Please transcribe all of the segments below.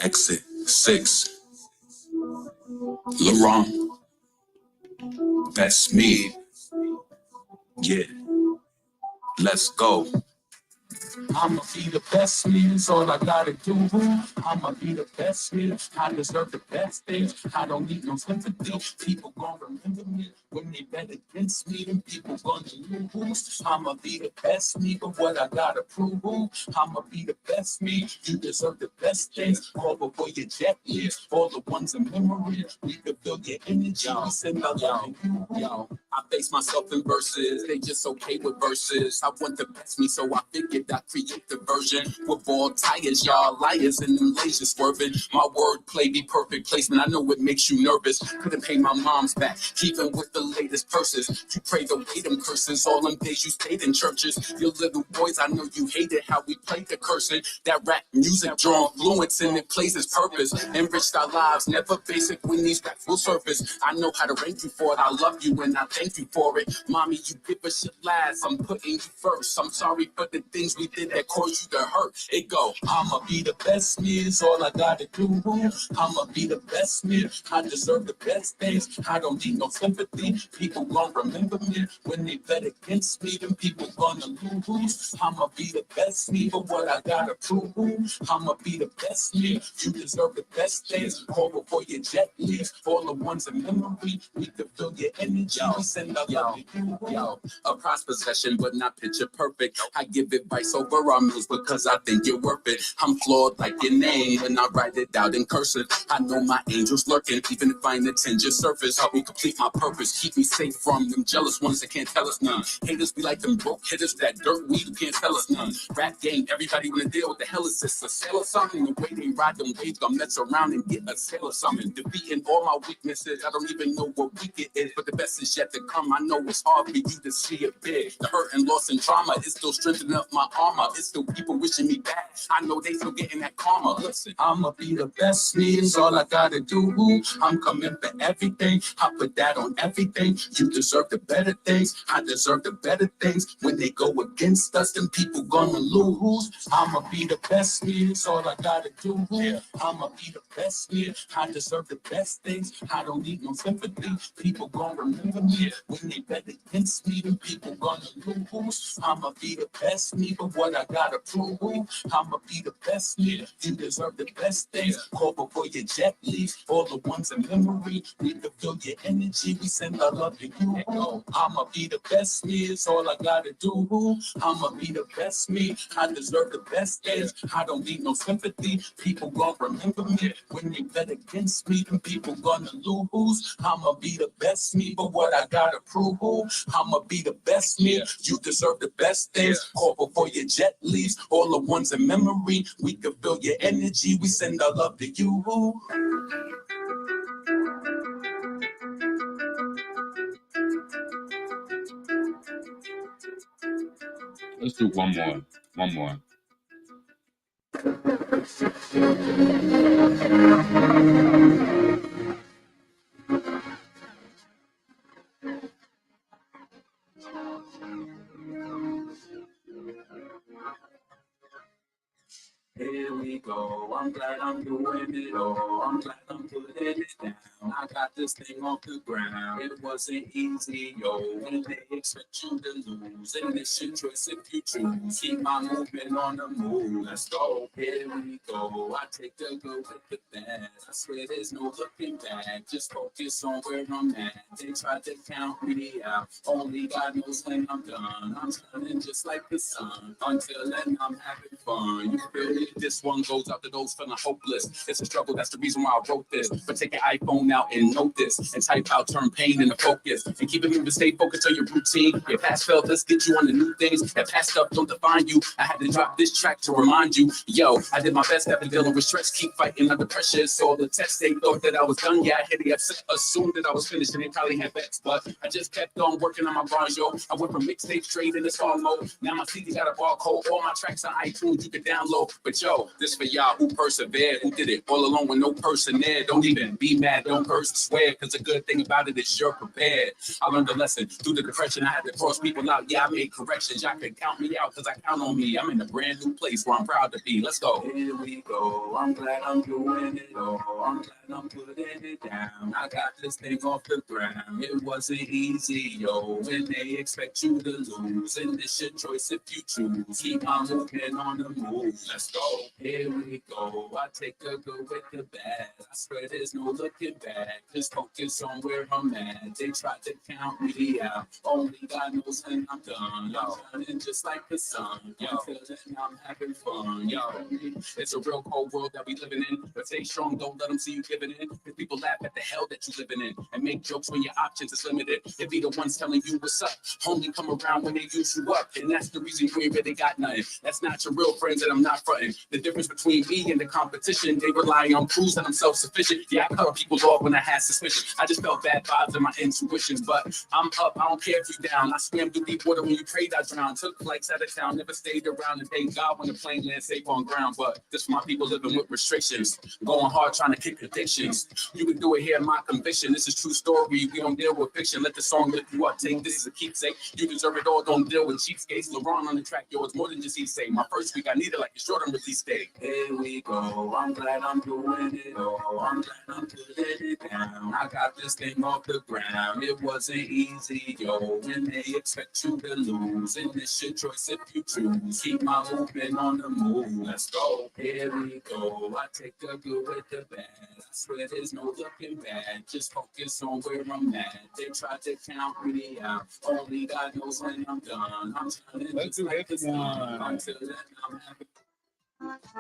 Exit 6. Laurent. That's me. Yeah. Let's go. I'ma be the best me, is all I gotta do. I'ma be the best me, I deserve the best things. I don't need no sympathy. People gon' remember me when they bet against me. Then people gonna lose. I'ma be the best me, but what I gotta prove. I'ma be the best me. You deserve the best things. Call before your jet leaves. All the ones in memory. We could feel your energy. We send out yo. I face myself in verses. They just okay with verses. I want the best me, so I figured I'd create the version with all tires, y'all liars and them lasers swerving. My wordplay be perfect placement. I know it makes you nervous. Couldn't pay my mom's back, even with the latest purses. You prayed away them curses all them days you stayed in churches. Your little boys, I know you hated how we played the cursing. That rap music draw influence and it plays its purpose. Enriched our lives, never basic when these raps will surface. I know how to rank you for it. I love you and I thank you for it. Mommy, you give a shit last. I'm putting you first. I'm sorry for the things we did that caused you to hurt. It go, I'ma be the best me, is all I gotta do. I'ma be the best me. I deserve the best things. I don't need no sympathy. People gon' remember me when they bet against me. Them people gonna lose. I'ma be the best me, but what I gotta prove. I'ma be the best me. You deserve the best things. Call before your jet leaves. All the ones in memory. We can feel your energy. We send out love to you. Yo, a prize possession, but not picture perfect. I give advice over our meals because I think you're worth it. I'm flawed like your name when I write it out in cursive. I know my angels lurking, even if I ain't attend your surface. Help me complete my purpose. Keep me safe from them jealous ones that can't tell us none. Haters be like them broke hitters, that dirt weed who can't tell us none. Rap game, everybody wanna deal with the hell is this? A sale or something? The way they ride them waves, gonna mess around and get a sale or something. Defeating all my weaknesses, I don't even know what week it is, but the best is yet to come. I know it's hard for you to see it big. The hurt and loss and trauma is still strengthening up my armor. It's still people wishing me back. I know they still getting that karma. Listen, I'ma be the best me, is all I gotta do. I'm coming for everything. I put that on everything. You deserve the better things. I deserve the better things. When they go against us, then people gonna lose. I'ma be the best me, is all I gotta do. I'ma be the best me. I deserve the best things. I don't need no sympathy. People gonna remember me when they bet against me. Then people gonna lose. I'ma be the best me, but what I gotta prove. I'ma be the best me. You deserve the best things. Call before your jet leaves. All the ones in memory. We can feel your energy. We send our love to you. I'ma be the best me, is all I gotta do. I'ma be the best me. I deserve the best things. I don't need no sympathy. People gonna remember me when they bet against me. Then people gonna lose. I'ma be the best me, but what I gotta prove. I'ma be the best me. You deserve the best things. Call before your jet leaves. All the ones in memory. We can feel your energy. We send our love to you. Let's do one more. One more. Here we go, I'm glad I'm doing it all. I'm glad I'm putting it down. I got this thing off the ground. It wasn't easy, yo. When they expect you to lose, and it's your choice if you choose. Keep my movement on the move. Let's go. Here we go. I take the good with the bad. I swear there's no looking back. Just focus on where I'm at. They tried to count me out. Only God knows when I'm done. I'm shining just like the sun. Until then, I'm having fun. You feel me? This one goes out to those feeling hopeless. It's a struggle, that's the reason why I wrote this. But take your iPhone out and note this, and type out, turn pain into focus, and keep it moving, stay focused on your routine. Your past failed, let's get you on the new things. That past stuff don't define you. I had to drop this track to remind you, yo, I did my best after dealing with stress, keep fighting under pressure. So the test, they thought that I was done, yeah, I hit the upset, assumed that I was finished, and they probably had bets, but I just kept on working on my bars, yo. I went from mixtape straight into song mode. Now my CD got a barcode, all my tracks on iTunes you can download. But yo, this for y'all. y'all who persevered, who did it all alone with no person there. Don't even be mad, don't curse, swear, because the good thing about it is you're prepared. I learned a lesson through the depression. I had to cross people out. Yeah, I made corrections. Y'all can count me out because I count on me. I'm in a brand new place where I'm proud to be. Let's go. Here we go. I'm glad I'm doing it all. I'm glad I'm putting it down. I got this thing off the ground. It wasn't easy, yo. When they expect you to lose, and it's your choice if you choose. Keep on moving on the move. Let's go. Here we go. I take the good with the bad. I swear there's no looking back. Just focus on where I'm at. They tried to count me out. Only God knows when I'm done. I'm shining just like the sun. Until then, I'm having fun. Yo, it's a real cold world that we living in. But stay strong, don't let them see you giving in. Because people laugh at the hell that you living in and make jokes when your options is limited. They be the ones telling you what's up. Only come around when they use you up. And that's the reason you ain't really got nothing. That's not your real friends and I'm not fronting. The difference between me and the competition, they rely on proofs that I'm self-sufficient. Yeah, I cut people off when I had suspicion. I just felt bad vibes in my intuitions, but I'm up. I don't care if you down. I swam through deep water when you prayed. I drowned. Took flights out of town. Never stayed around. And thank God when the plane lands safe on ground. But this for my people living with restrictions, going hard trying to kick addictions. You can do it here. My conviction. This is true story. We don't deal with fiction. Let the song lift you up. Take this as a keepsake. You deserve it all. Don't deal with cheapskates. LeBron on the track. Yo, it's more than just he say. My first week I needed like a Jordan release day. Here we go. I'm glad I'm doing it all. I'm glad I'm putting it down. I got this thing off the ground. It wasn't easy, yo. When they expect you to lose, and it's your choice if you choose. Keep my movement on the move. Let's go. Here we go. I take the good with the bad. I swear there's no looking back. Just focus on where I'm at. They tried to count me out. Only God knows when I'm done. I'm trying to just like this one. Until then, I'm having.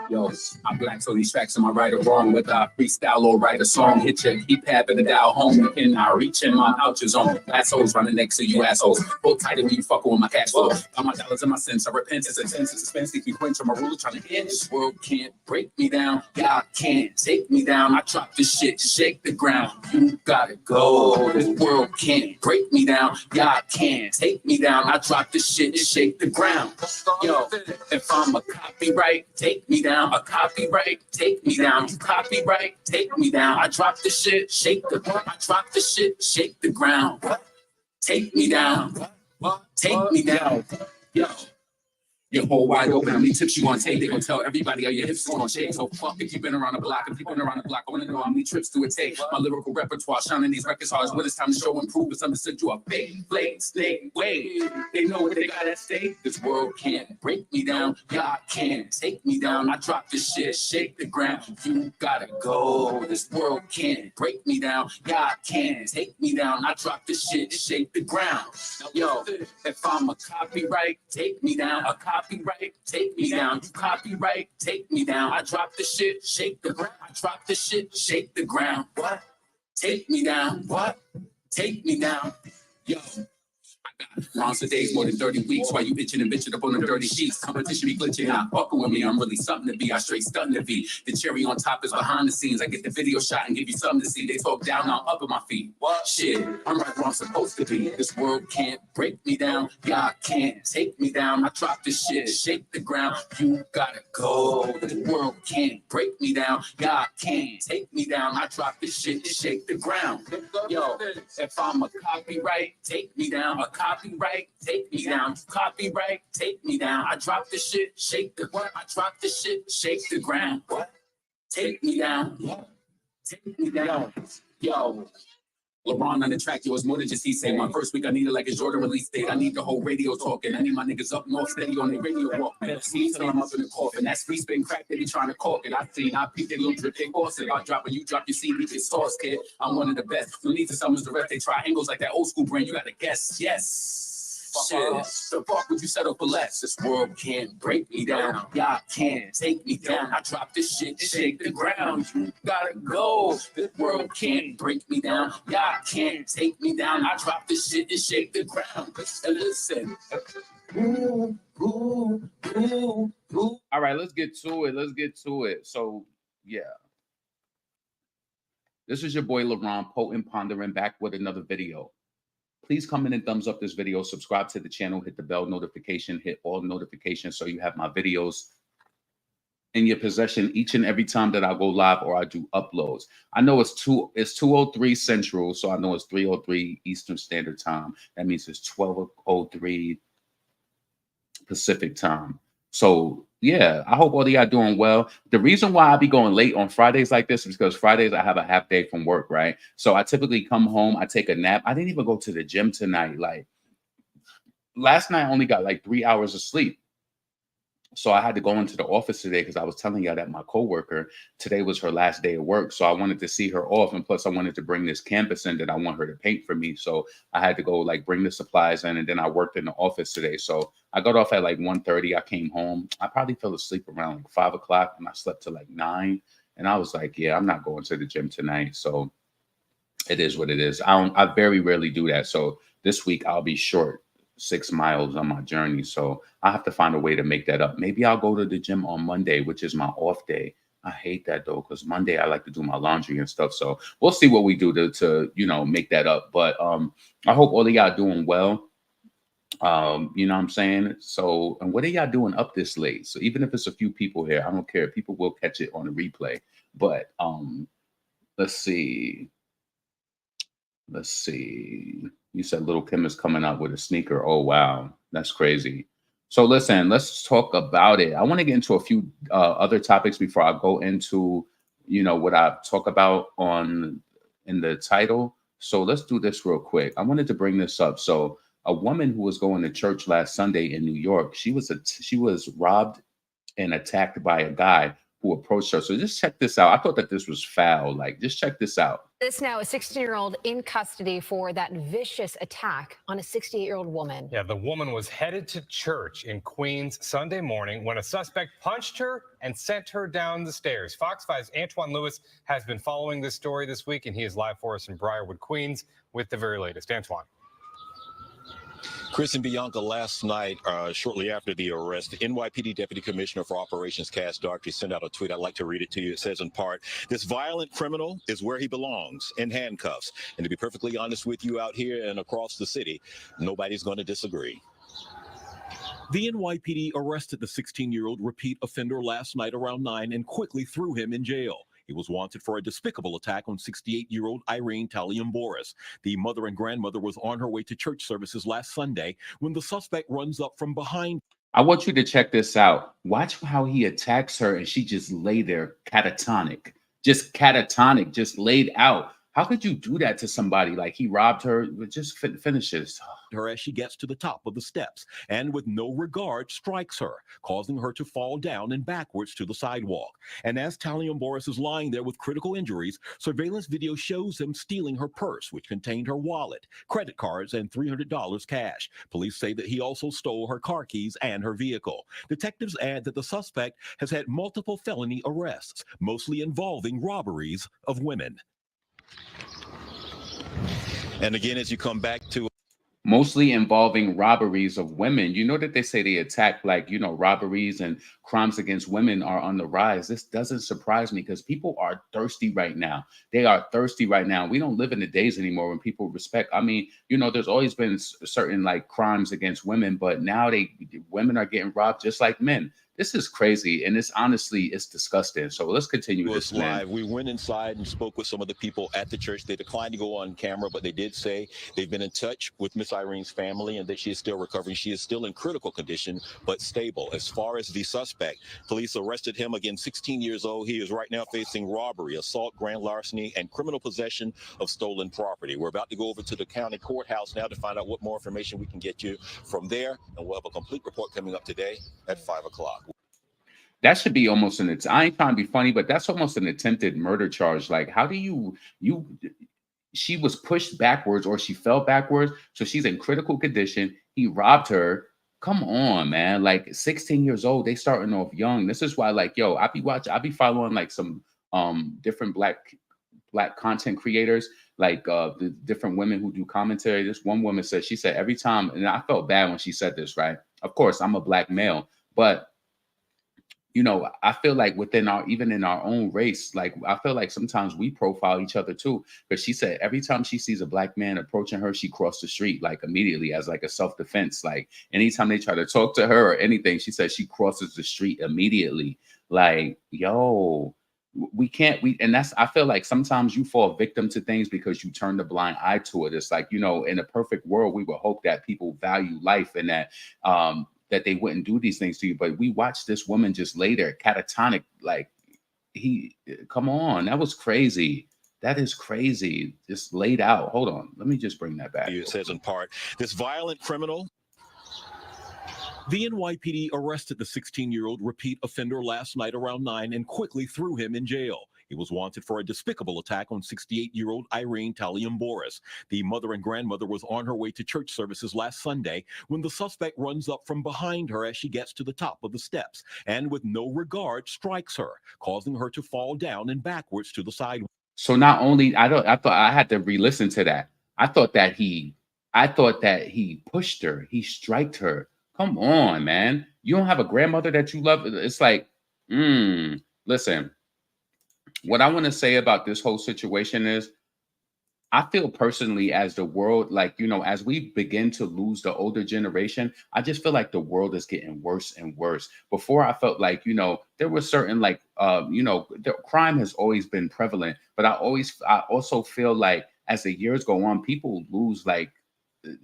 Yo, I'm black, so these tracks am I right or wrong? Whether I freestyle or write a song, hit your keypad and the dial home. You cannot reach in my pouches on. Assholes running next to you assholes. Hold tight when you fucking with my cash flow. Got my dollars and my cents. I repent as a sense of suspense. Keep me quench on my ruler trying to end. This world can't break me down. God can't take me down. I drop this shit, shake the ground. You gotta go. This world can't break me down. God can't take me down. I drop this shit, shake the ground. Yo, if I'm a copyright, take me down. A copyright, take me down. You copyright, take me down. I drop the shit, shake the ground. I drop the shit, shake the ground. Take me down. Take me down. Yo. Your whole wide open. How many tips you want to take? They gonna tell everybody how your hips gonna shake. So fuck if you've been around the block. If you've been around the block, I wanna know how many trips do it take. My lyrical repertoire shining these records hard. When it's time to show and prove, it's understood you a fake, flake, snake, wait. They know what they got at stake. This world can't break me down. God can't take me down. I drop this shit, shake the ground. You gotta go. This world can't break me down. God can't take me down. I drop this shit, shake the ground. Yo, if I'm a copyright, take me down. A copyright, take me down. You copyright, take me down. I drop the shit, shake the ground. I drop the shit, shake the ground. What? Take me down. What? Take me down. Yo. Rounds for days, more than 30 weeks. While you itching and bitching up on the dirty sheets. Competition be glitching, not fucking with me. I'm really something to be. I straight stunting to be. The cherry on top is behind the scenes. I get the video shot and give you something to see. They talk down, now I'm up at my feet. What? Shit, I'm right where I'm supposed to be. This world can't break me down. God can't take me down. I drop this shit, shake the ground. You gotta go. This world can't break me down. God can't take me down. I drop this shit, shake the ground. Yo, if I'm a copyright, take me down. A copyright, take me down. Copyright, take me down. I drop the shit, shake the what? I drop the shit, shake the ground. What? Take me down. Take me down. Yo. LeBron on the track, yo, it's more than just he say. My first week, I needed like a Jordan release date. I need the whole radio talking. I need my niggas up north steady on their radio walk. Man, see till I'm up in the coffin. That free spin crack, they be trying to cork it. I seen, I peeped their little drip, they boss it. I drop it, you drop your CD, it's sauce, kid. I'm one of the best. Who needs to summons the rest? They triangles like that old school brand. You gotta guess, yes. Shit, the fuck would you settle for less? This world can't break me down. God can't take me down. I drop this shit, shake the ground. You gotta go. This world can't break me down. God can't take me down. I drop this shit and shake the ground. And listen. Ooh, ooh, ooh, ooh. All right, let's get to it. Let's get to it. So, yeah. This is your boy LeBron, Potent Pondering, back with another video. Please comment and thumbs up this video, subscribe to the channel, hit the bell notification, hit all notifications so you have my videos in your possession each and every time that I go live or I do uploads. I know it's 2:03 Central, so I know it's 3:03 Eastern Standard Time. That means it's 12:03 Pacific Time. So yeah, I hope all of y'all doing well. The reason why I be going late on Fridays like this is because Fridays I have a half day from work, right? So I typically come home, I take a nap. I didn't even go to the gym tonight. Like last night, I only got like 3 hours of sleep. So I had to go into the office today because I was telling y'all that my coworker today was her last day of work. So I wanted to see her off, and plus I wanted to bring this canvas in that I want her to paint for me. So I had to go like bring the supplies in, and then I worked in the office today. So I got off at like 1:30. I came home. I probably fell asleep around like 5 o'clock, and I slept till like 9. And I was like, yeah, I'm not going to the gym tonight. So it is what it is. I very rarely do that. So this week I'll be short 6 miles on my journey. So I have to find a way to make that up. Maybe I'll go to the gym on Monday, which is my off day. I hate that though, because Monday I like to do my laundry and stuff. So we'll see what we do to make that up. But I hope all of y'all doing well. You know what I'm saying? So, and what are y'all doing up this late? So even if it's a few people here, I don't care. People will catch it on the replay. But let's see. Let's see. You said Little Kim is coming out with a sneaker. Oh, wow. That's crazy. So listen, let's talk about it. I want to get into a few other topics before I go into, what I talk about in the title. So let's do this real quick. I wanted to bring this up. So a woman who was going to church last Sunday in New York, she was robbed and attacked by a guy who approached her. So just check this out. I thought that this was foul. Like, just check this out. This now, a 16-year-old in custody for that vicious attack on a 68-year-old woman. Yeah, the woman was headed to church in Queens Sunday morning when a suspect punched her and sent her down the stairs. Fox 5's Antoine Lewis has been following this story this week, and he is live for us in Briarwood, Queens, with the very latest. Antoine. Chris and Bianca, last night, shortly after the arrest, the NYPD Deputy Commissioner for Operations, Cass Darkey, sent out a tweet. I'd like to read it to you. It says in part, "This violent criminal is where he belongs, in handcuffs. And to be perfectly honest with you, out here and across the city, nobody's going to disagree." The NYPD arrested the 16-year-old repeat offender last night around 9 and quickly threw him in jail. He was wanted for a despicable attack on 68-year-old Irene Talion-Boris. The mother and grandmother was on her way to church services last Sunday when the suspect runs up from behind. I want you to check this out. Watch how he attacks her and she just lay there catatonic, just laid out. How could you do that to somebody? Like, he robbed her. Just finish this. Her as she gets to the top of the steps and with no regard strikes her, causing her to fall down and backwards to the sidewalk. And as Talion-Boris is lying there with critical injuries, surveillance video shows him stealing her purse, which contained her wallet, credit cards, and $300 cash. Police say that he also stole her car keys and her vehicle. Detectives add that the suspect has had multiple felony arrests, mostly involving robberies of women. And again, as you come back to mostly involving robberies of women. You know that they say they attack, like, robberies and crimes against women are on the rise. This doesn't surprise me because people are thirsty right now. They are thirsty right now. We don't live in the days anymore when people respect. I mean, there's always been certain like crimes against women, but now women are getting robbed just like men. This is crazy, and it's disgusting. So let's continue this live. We went inside and spoke with some of the people at the church. They declined to go on camera, but they did say they've been in touch with Miss Irene's family and that she is still recovering. She is still in critical condition, but stable. As far as the suspect, police arrested him, again, 16 years old. He is right now facing robbery, assault, grand larceny, and criminal possession of stolen property. We're about to go over to the county courthouse now to find out what more information we can get you from there, and we'll have a complete report coming up today at 5 o'clock. That should be almost I ain't trying to be funny, but that's almost an attempted murder charge. Like, how do she was pushed backwards or she fell backwards, so she's in critical condition. He robbed her. Come on, man. Like, 16 years old, they starting off young. This is why, like, yo, I be following like some different black content creators, like the different women who do commentary. This one woman said, she said every time, and I felt bad when she said this, right? Of course, I'm a black male, but you know, I feel like within our, even in our own race, like I feel like sometimes we profile each other too. Because she said every time she sees a black man approaching her, she crossed the street like immediately as like a self-defense. Like anytime they try to talk to her or anything, she says she crosses the street immediately. Like, yo, we can't, and that's, I feel like sometimes you fall victim to things because you turn the blind eye to it. It's like, you know, in a perfect world, we would hope that people value life and that that they wouldn't do these things to you. But we watched this woman just lay there catatonic, like, come on, that was crazy. That is crazy. Just laid out. Hold on, let me just bring that back. It says in part, this violent criminal. The NYPD arrested the 16-year-old repeat offender last night around 9 and quickly threw him in jail. He was wanted for a despicable attack on 68-year-old Irene Talion-Boris. The mother and grandmother was on her way to church services last Sunday when the suspect runs up from behind her as she gets to the top of the steps and with no regard strikes her, causing her to fall down and backwards to the sidewalk. So not only I thought I had to re-listen to that. I thought that he pushed her, he striked her. Come on, man. You don't have a grandmother that you love. It's like, listen, what I want to say about this whole situation is I feel personally as the world, like, you know, as we begin to lose the older generation, I just feel like the world is getting worse and worse. Before I felt like, you know, there was certain like, you know, the crime has always been prevalent, but I also feel like as the years go on, people lose like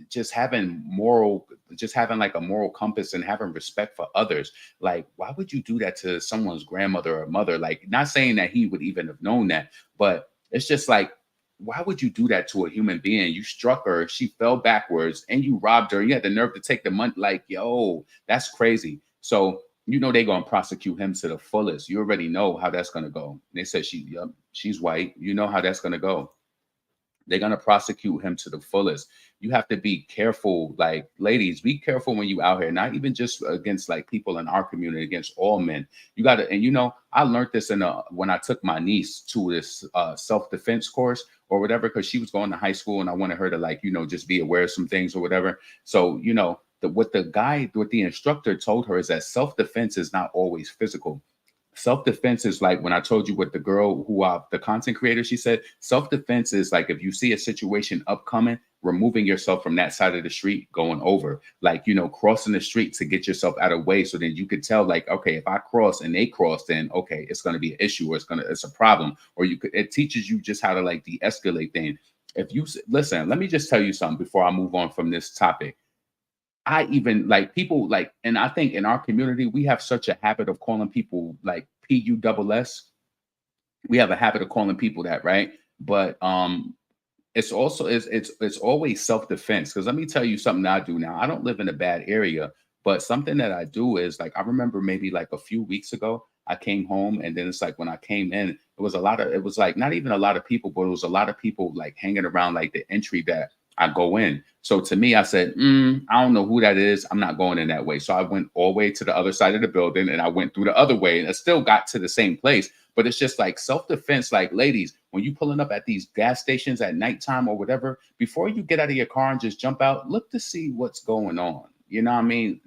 just having like a moral compass and having respect for others. Like, why would you do that to someone's grandmother or mother? Like, not saying that he would even have known that, but it's just like, why would you do that to a human being? You struck her, she fell backwards, and you robbed her. You had the nerve to take the money. Like, yo, that's crazy. So, you know, they're going to prosecute him to the fullest. You already know how that's going to go. They said she's white. You know how that's going to go. They're going to prosecute him to the fullest. You have to be careful. Like, ladies, be careful when you out here, not even just against like people in our community, against all men. You got to, and you know, I learned this when I took my niece to this self-defense course or whatever, because she was going to high school and I wanted her to, like, you know, just be aware of some things or whatever. So, you know, what the instructor told her is that self-defense is not always physical. Self-defense is like when I told you with the girl who the content creator, she said self-defense is like if you see a situation upcoming, removing yourself from that side of the street, going over, like, you know, crossing the street to get yourself out of the way. So then you could tell, like, okay, if I cross and they cross, then okay, it's going to be an issue or it's a problem. Or it teaches you just how to like de-escalate things. If you listen, let me just tell you something before I move on from this topic. I even like people like, and I think in our community, we have such a habit of calling people like PUSS. We have a habit of calling people that, right? But it's also it's always self-defense. Because let me tell you something that I do now. I don't live in a bad area, but something that I do is like I remember maybe like a few weeks ago, I came home and then it's like when I came in, it was like not even a lot of people, but it was a lot of people like hanging around like the entry that I go in. So to me, I said, I don't know who that is. I'm not going in that way. So I went all the way to the other side of the building and I went through the other way and I still got to the same place. But it's just like self-defense. Like, ladies, when you pulling up at these gas stations at nighttime or whatever, before you get out of your car and just jump out, look to see what's going on. You know what I mean?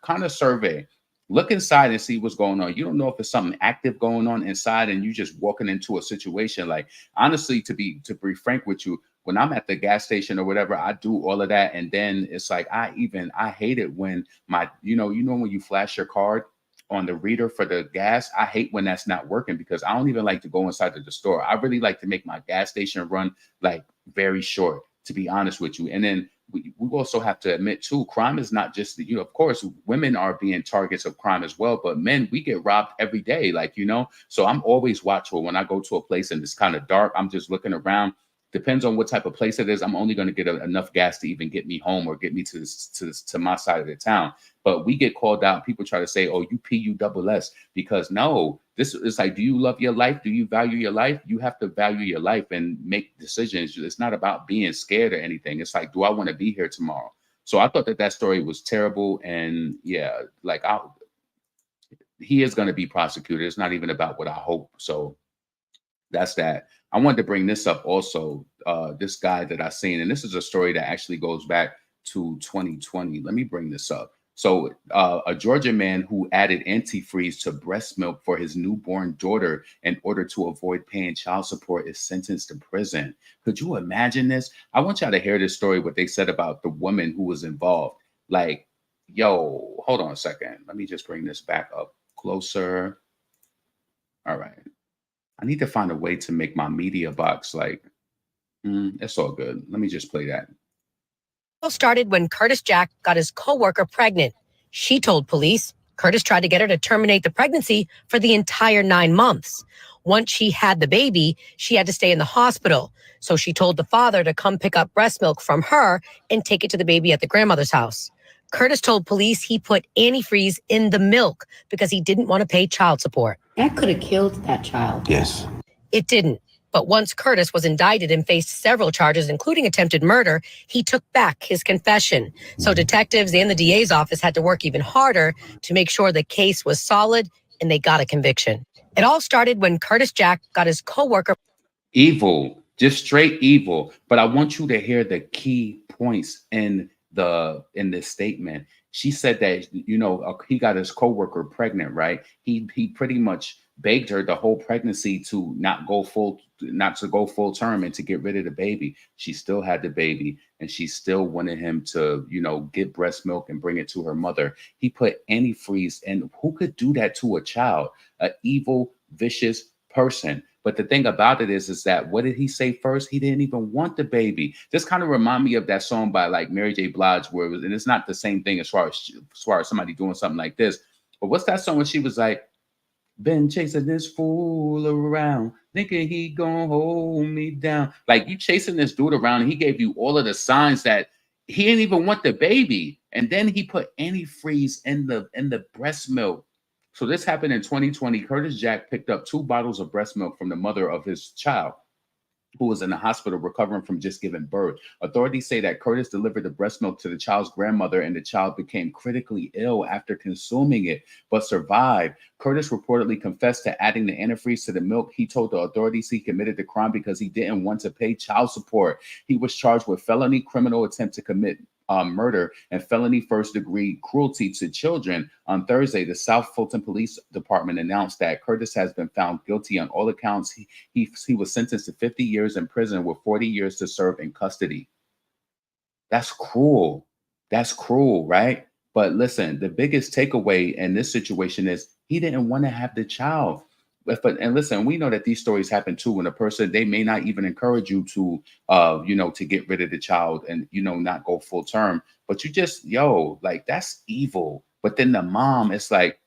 Kind of survey. Look inside and see what's going on. You don't know if there's something active going on inside and you just walking into a situation. Like, honestly, to be frank with you, when I'm at the gas station or whatever, I do all of that. And then it's like, I hate it when you know, when you flash your card on the reader for the gas, I hate when that's not working because I don't even like to go inside of the store. I really like to make my gas station run like very short, to be honest with you. And then we also have to admit too, crime is not just, you know, of course, women are being targets of crime as well, but men, we get robbed every day. Like, you know, so I'm always watchful when I go to a place and it's kind of dark. I'm just looking around. Depends on what type of place it is. I'm only going to get enough gas to even get me home or get me to my side of the town. But we get called out. People try to say, "Oh, you PUSS," because no, this is like, do you love your life? Do you value your life? You have to value your life and make decisions. It's not about being scared or anything. It's like, do I want to be here tomorrow? So I thought that story was terrible, and yeah, like he is going to be prosecuted. It's not even about what I hope. So that's that. I wanted to bring this up also, this guy that I seen, and this is a story that actually goes back to 2020. Let me bring this up. So a Georgia man who added antifreeze to breast milk for his newborn daughter in order to avoid paying child support is sentenced to prison. Could you imagine this? I want y'all to hear this story, what they said about the woman who was involved. Like, yo, hold on a second. Let me just bring this back up closer. All right. I need to find a way to make my media box like, it's all good. Let me just play that. It all started when Curtis Jack got his coworker pregnant. She told police Curtis tried to get her to terminate the pregnancy for the entire 9 months. Once she had the baby, she had to stay in the hospital. So she told the father to come pick up breast milk from her and take it to the baby at the grandmother's house. Curtis told police he put antifreeze in the milk because he didn't want to pay child support. That could have killed that child. Yes. It didn't. But once Curtis was indicted and faced several charges, including attempted murder, he took back his confession. So detectives and the DA's office had to work even harder to make sure the case was solid and they got a conviction. It all started when Curtis Jack got his coworker. Evil, just straight evil. But I want you to hear the key points in this statement. She said that, you know, he got his coworker pregnant, right? He pretty much begged her the whole pregnancy to not to go full term and to get rid of the baby. She still had the baby and she still wanted him to, you know, get breast milk and bring it to her mother. He put antifreeze, and who could do that to a child? An evil, vicious person. But the thing about it is that what did he say first? He didn't even want the baby. This kind of remind me of that song by like Mary J. Blige, where it was, and it's not the same thing as far as somebody doing something like this. But what's that song when she was like, been chasing this fool around, thinking he gonna hold me down. Like, you chasing this dude around, and he gave you all of the signs that he didn't even want the baby. And then he put antifreeze in the breast milk. So this happened in 2020. Curtis Jack picked up 2 bottles of breast milk from the mother of his child, who was in the hospital recovering from just giving birth. Authorities say that Curtis delivered the breast milk to the child's grandmother, and the child became critically ill after consuming it, but survived. Curtis reportedly confessed to adding the antifreeze to the milk. He told the authorities he committed the crime because he didn't want to pay child support. He was charged with felony criminal attempt to commit murder and felony first-degree cruelty to children. On Thursday, the South Fulton Police Department announced that Curtis has been found guilty on all accounts. He was sentenced to 50 years in prison with 40 years to serve in custody. That's cruel. That's cruel, right? But listen, the biggest takeaway in this situation is he didn't want to have the child. And listen, we know that these stories happen too when a person, they may not even encourage you to, you know, to get rid of the child and, you know, not go full term, but you just, like, that's evil. But then the mom, it's like,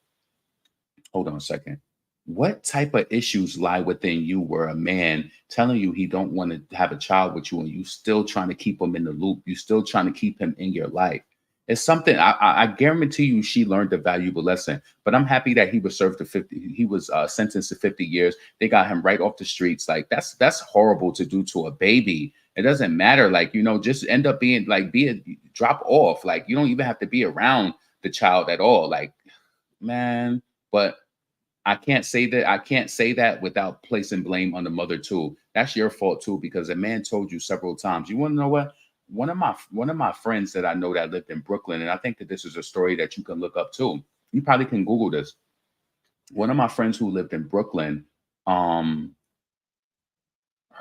hold on a second. What type of issues lie within you where a man telling you he don't want to have a child with you and you still trying to keep him in the loop? You still trying to keep him in your life? It's something I guarantee you she learned a valuable lesson. But I'm happy that he was served to 50. He was sentenced to 50 years. They got him right off the streets. Like, that's horrible to do to a baby. It doesn't matter. Like, you know, just end up being like, drop off. Like, you don't even have to be around the child at all. Like, man, but I can't say that. I can't say that without placing blame on the mother too. That's your fault too, because a man told you several times. You want to know what? One of my friends that I know that lived in Brooklyn, and I think that this is a story that you can look up too. You probably can Google this. One of my friends who lived in Brooklyn, her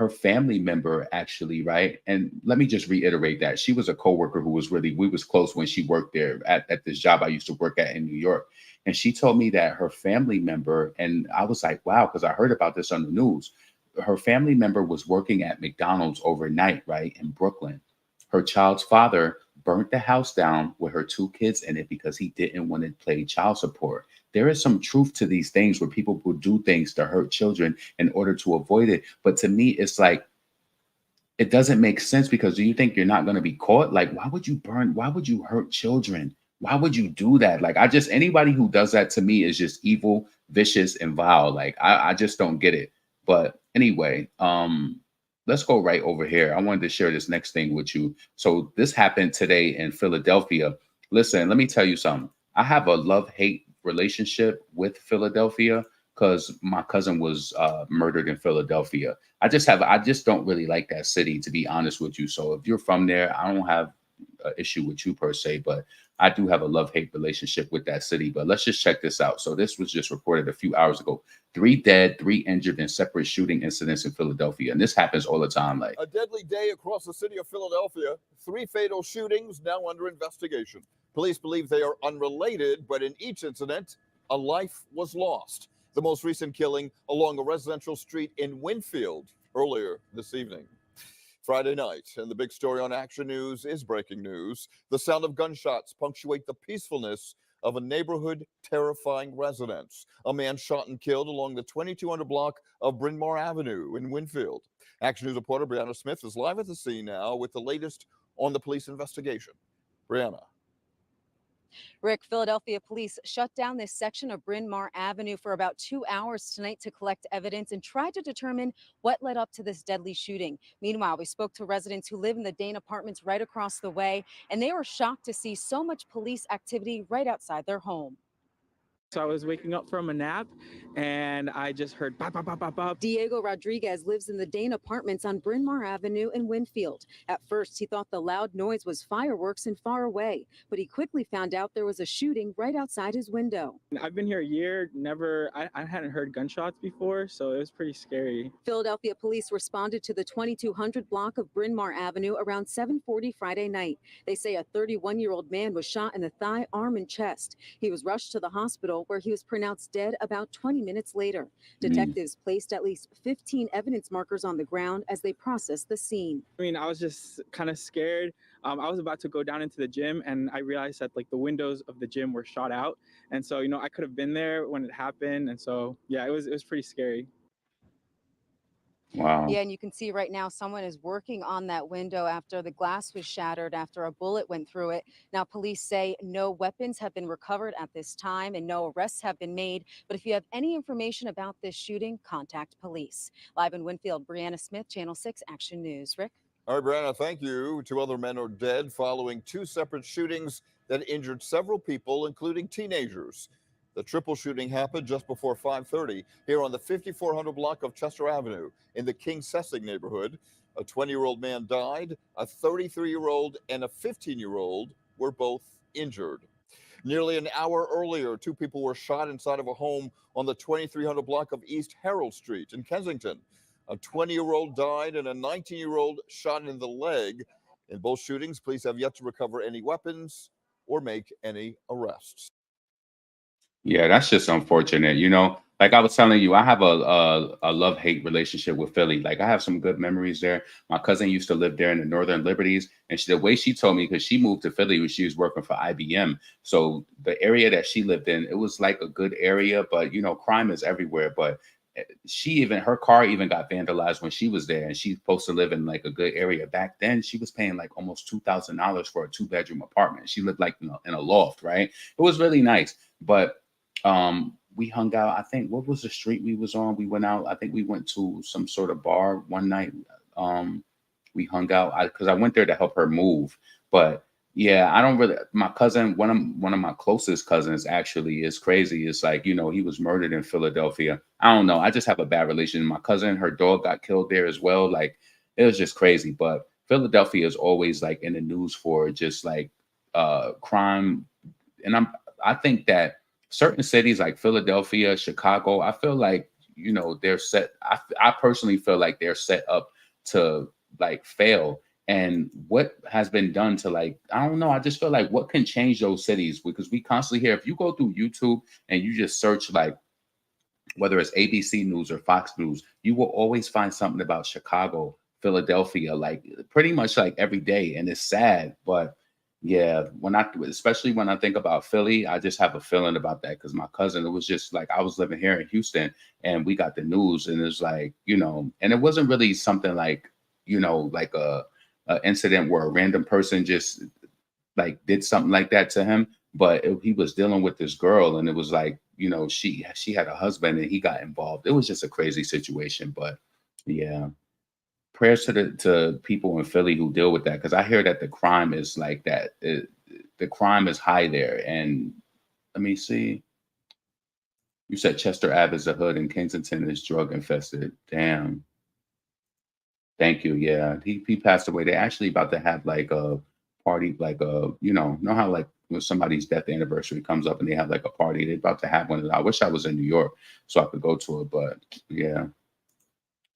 family member actually, right? And let me just reiterate that she was a coworker who was we was close when she worked there at this job I used to work at in New York. And she told me that her family member, and I was like, wow, because I heard about this on the news. Her family member was working at McDonald's overnight, right, in Brooklyn. Her child's father burnt the house down with her 2 kids in it because he didn't want to pay child support. There is some truth to these things where people will do things to hurt children in order to avoid it. But to me, it's like, it doesn't make sense, because do you think you're not going to be caught? Like, why would you hurt children? Why would you do that? Like, anybody who does that to me is just evil, vicious, and vile. Like, I just don't get it. But anyway, let's go right over here. I wanted to share this next thing with you. So this happened today in Philadelphia. Listen, let me tell you something. I have a love-hate relationship with Philadelphia because my cousin was murdered in Philadelphia. I just don't really like that city, to be honest with you. So if you're from there, I don't have issue with you per se, but I do have a love-hate relationship with that city. But let's just check this out. So this was just reported a few hours ago. 3 dead, 3 injured in separate shooting incidents in Philadelphia. And this happens all the time. Like a deadly day across the city of Philadelphia. 3 fatal shootings now under investigation. Police believe they are unrelated, but in each incident, a life was lost. The most recent killing along a residential street in Winfield earlier this evening. Friday night, and the big story on Action News is breaking news. The sound of gunshots punctuate the peacefulness of a neighborhood terrifying residents. A man shot and killed along the 2200 block of Bryn Mawr Avenue in Winfield. Action News reporter Brianna Smith is live at the scene now with the latest on the police investigation. Brianna. Rick, Philadelphia police shut down this section of Bryn Mawr Avenue for about 2 hours tonight to collect evidence and try to determine what led up to this deadly shooting. Meanwhile, we spoke to residents who live in the Dane apartments right across the way, and they were shocked to see so much police activity right outside their home. So I was waking up from a nap and I just heard pop, pop, pop, pop, pop. Diego Rodriguez lives in the Dane apartments on Bryn Mawr Avenue in Winfield. At first, he thought the loud noise was fireworks and far away, but he quickly found out there was a shooting right outside his window. I've been here a year, I hadn't heard gunshots before, so it was pretty scary. Philadelphia police responded to the 2200 block of Bryn Mawr Avenue around 7:40 Friday night. They say a 31-year-old man was shot in the thigh, arm, and chest. He was rushed to the hospital where he was pronounced dead about 20 minutes later. Detectives placed at least 15 evidence markers on the ground as they processed the scene. I mean, I was just kind of scared. I was about to go down into the gym and I realized that like the windows of the gym were shot out. And so, I could have been there when it happened. And so, yeah, it was pretty scary. wow. Yeah, and you can see right now someone is working on that window after the glass was shattered, after a bullet went through it. Now, police say no weapons have been recovered at this time and no arrests have been made. But if you have any information about this shooting, contact police. Live in Winfield, Brianna Smith, Channel 6 Action News. Rick? All right, Brianna, thank you. 2 other men are dead following 2 separate shootings that injured several people, including teenagers. The triple shooting happened just before 5:30 here on the 5400 block of Chester Avenue in the King Sessig neighborhood. A 20-year-old man died. A 33-year-old and a 15-year-old were both injured. Nearly an hour earlier, 2 people were shot inside of a home on the 2300 block of East Herald Street in Kensington. A 20-year-old died and a 19-year-old shot in the leg. In both shootings, police have yet to recover any weapons or make any arrests. Yeah, that's just unfortunate. Like I was telling you, I have a love-hate relationship with Philly. Like I have some good memories there. My cousin used to live there in the Northern Liberties. And the way she told me, because she moved to Philly when she was working for IBM. So the area that she lived in, it was like a good area, but crime is everywhere. But her car even got vandalized when she was there, and she's supposed to live in like a good area. Back then, she was paying like almost $2,000 for a 2-bedroom apartment. She lived like in a loft, right? It was really nice. But we hung out. I think, what was the street we was on? We went out. I think we went to some sort of bar one night. We hung out because I went there to help her move. But yeah, I don't really. My cousin, one of my closest cousins, actually is crazy. It's like he was murdered in Philadelphia. I don't know. I just have a bad relation. My cousin, her dog got killed there as well. Like it was just crazy. But Philadelphia is always like in the news for just like crime, and I think that certain cities like Philadelphia, Chicago, I feel like, they're set. I personally feel like they're set up to like fail. And what has been done to like, I don't know. I just feel like what can change those cities, because we constantly hear, if you go through YouTube and you just search like, whether it's ABC News or Fox News, you will always find something about Chicago, Philadelphia, like pretty much like every day. And it's sad, but yeah, especially when I think about Philly, I just have a feeling about that because my cousin, it was just like I was living here in Houston and we got the news and it's like, and it wasn't really something like, like a incident where a random person just like did something like that to him, but he was dealing with this girl and it was like, she had a husband and he got involved. It was just a crazy situation, but yeah. Prayers to people in Philly who deal with that, because I hear that the crime is like that. The crime is high there. And let me see. You said Chester Ave is a hood and Kensington is drug infested. Damn. Thank you. Yeah, he passed away. They're actually about to have like a party, like know how like when somebody's death anniversary comes up and they have like a party, they're about to have one. I wish I was in New York so I could go to it, but yeah,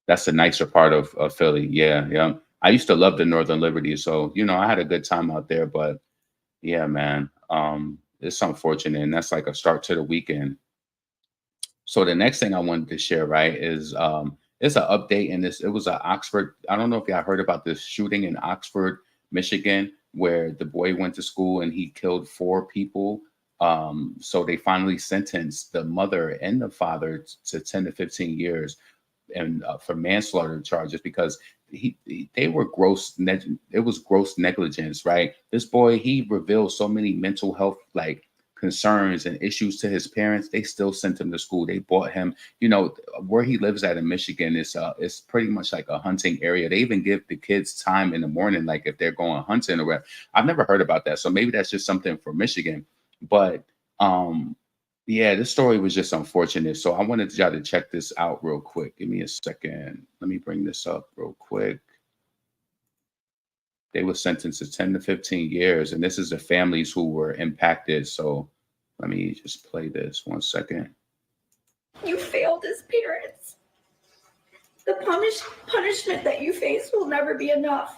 that's the nicer part of Philly. Yeah. I used to love the Northern Liberty, so I had a good time out there. But yeah, man, it's unfortunate, and that's like a start to the weekend. So the next thing I wanted to share, right, is it's an update in this. It was an Oxford. I don't know if y'all heard about this shooting in Oxford, Michigan, where the boy went to school and he killed 4 people. So they finally sentenced the mother and the father to 10 to 15 years and for manslaughter charges because they were it was gross negligence, right? This boy, he revealed so many mental health like concerns and issues to his parents. They still sent him to school. They bought him, where he lives at in Michigan is it's pretty much like a hunting area. They even give the kids time in the morning, like if they're going hunting or whatever. I've never heard about that. So maybe that's just something for Michigan. But yeah, this story was just unfortunate. So I wanted y'all to check this out real quick. Give me a second. Let me bring this up real quick. They were sentenced to 10 to 15 years, and this is the families who were impacted. So let me just play this 1 second. You failed as parents. The punishment that you face will never be enough.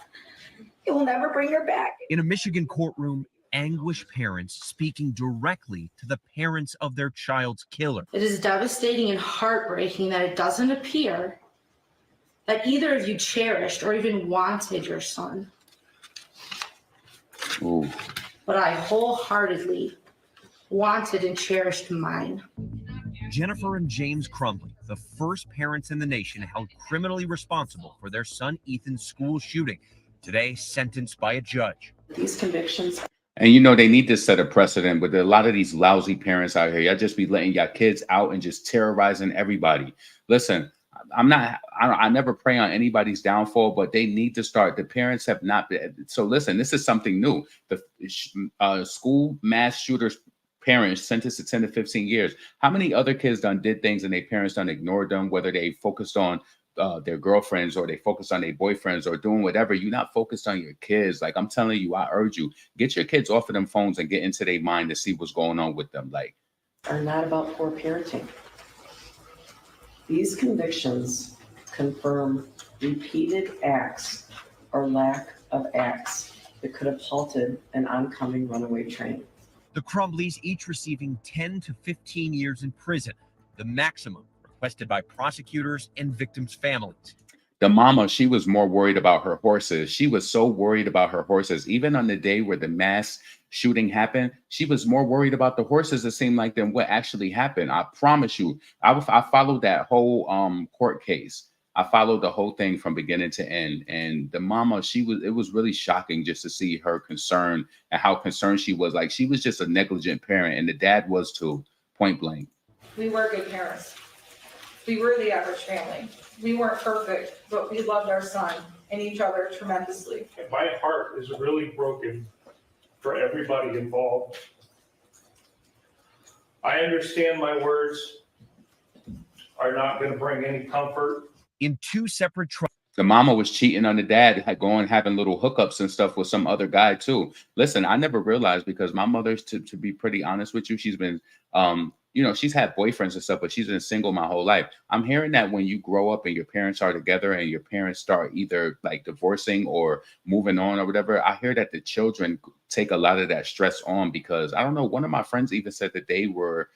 It will never bring her back. In a Michigan courtroom, anguished parents speaking directly to the parents of their child's killer. It is devastating and heartbreaking that it doesn't appear that either of you cherished or even wanted your son. Ooh. But I wholeheartedly wanted and cherished mine. Jennifer and James Crumbly, the first parents in the nation held criminally responsible for their son Ethan's school shooting, today sentenced by a judge. These convictions. And they need to set a precedent with a lot of these lousy parents out here. Y'all just be letting y'all kids out and just terrorizing everybody. Listen, I never pray on anybody's downfall, but they need to start. The parents have not been. So listen, this is something new. The school mass shooters parents sentenced to 10 to 15 years. How many other kids did things and their parents ignored them, whether they focused on their girlfriends or they focused on their boyfriends or doing whatever? You're not focused on your kids. Like I'm telling you, I urge you, get your kids off of them phones and get into their mind to see what's going on with them. Like, are not about poor parenting. These convictions confirm repeated acts or lack of acts that could have halted an oncoming runaway train. The Crumbleys each receiving 10 to 15 years in prison, the maximum requested by prosecutors and victims' families. The mama, she was more worried about her horses. She was so worried about her horses. Even on the day where the mass shooting happened, she was more worried about the horses, it seemed like, than what actually happened. I promise you, I followed that whole court case. I followed the whole thing from beginning to end. And the mama, it was really shocking just to see her concern and how concerned she was. Like, she was just a negligent parent, and the dad was too, point blank. We were good parents. We were the average family. We weren't perfect, but we loved our son and each other tremendously. And my heart is really broken for everybody involved. I understand my words are not going to bring any comfort. In 2 separate trials. The mama was cheating on the dad, having little hookups and stuff with some other guy too. Listen, I never realized, because my mother's, to be pretty honest with you, she's been, she's had boyfriends and stuff, but she's been single my whole life. I'm hearing that when you grow up and your parents are together and your parents start either like divorcing or moving on or whatever, I hear that the children take a lot of that stress on, because I don't know, one of my friends even said that they were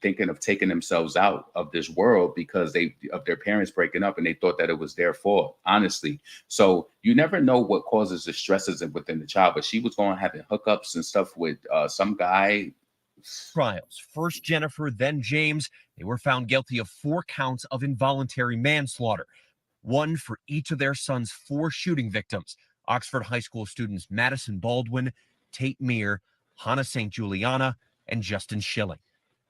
thinking of taking themselves out of this world because of their parents breaking up, and they thought that it was their fault, honestly. So you never know what causes the stresses within the child, but she was going having hookups and stuff with some guy. Trials. First Jennifer, then James. They were found guilty of 4 counts of involuntary manslaughter, 1 for each of their son's 4 shooting victims. Oxford High School students Madison Baldwin, Tate Meir, Hannah St. Juliana, and Justin Schilling.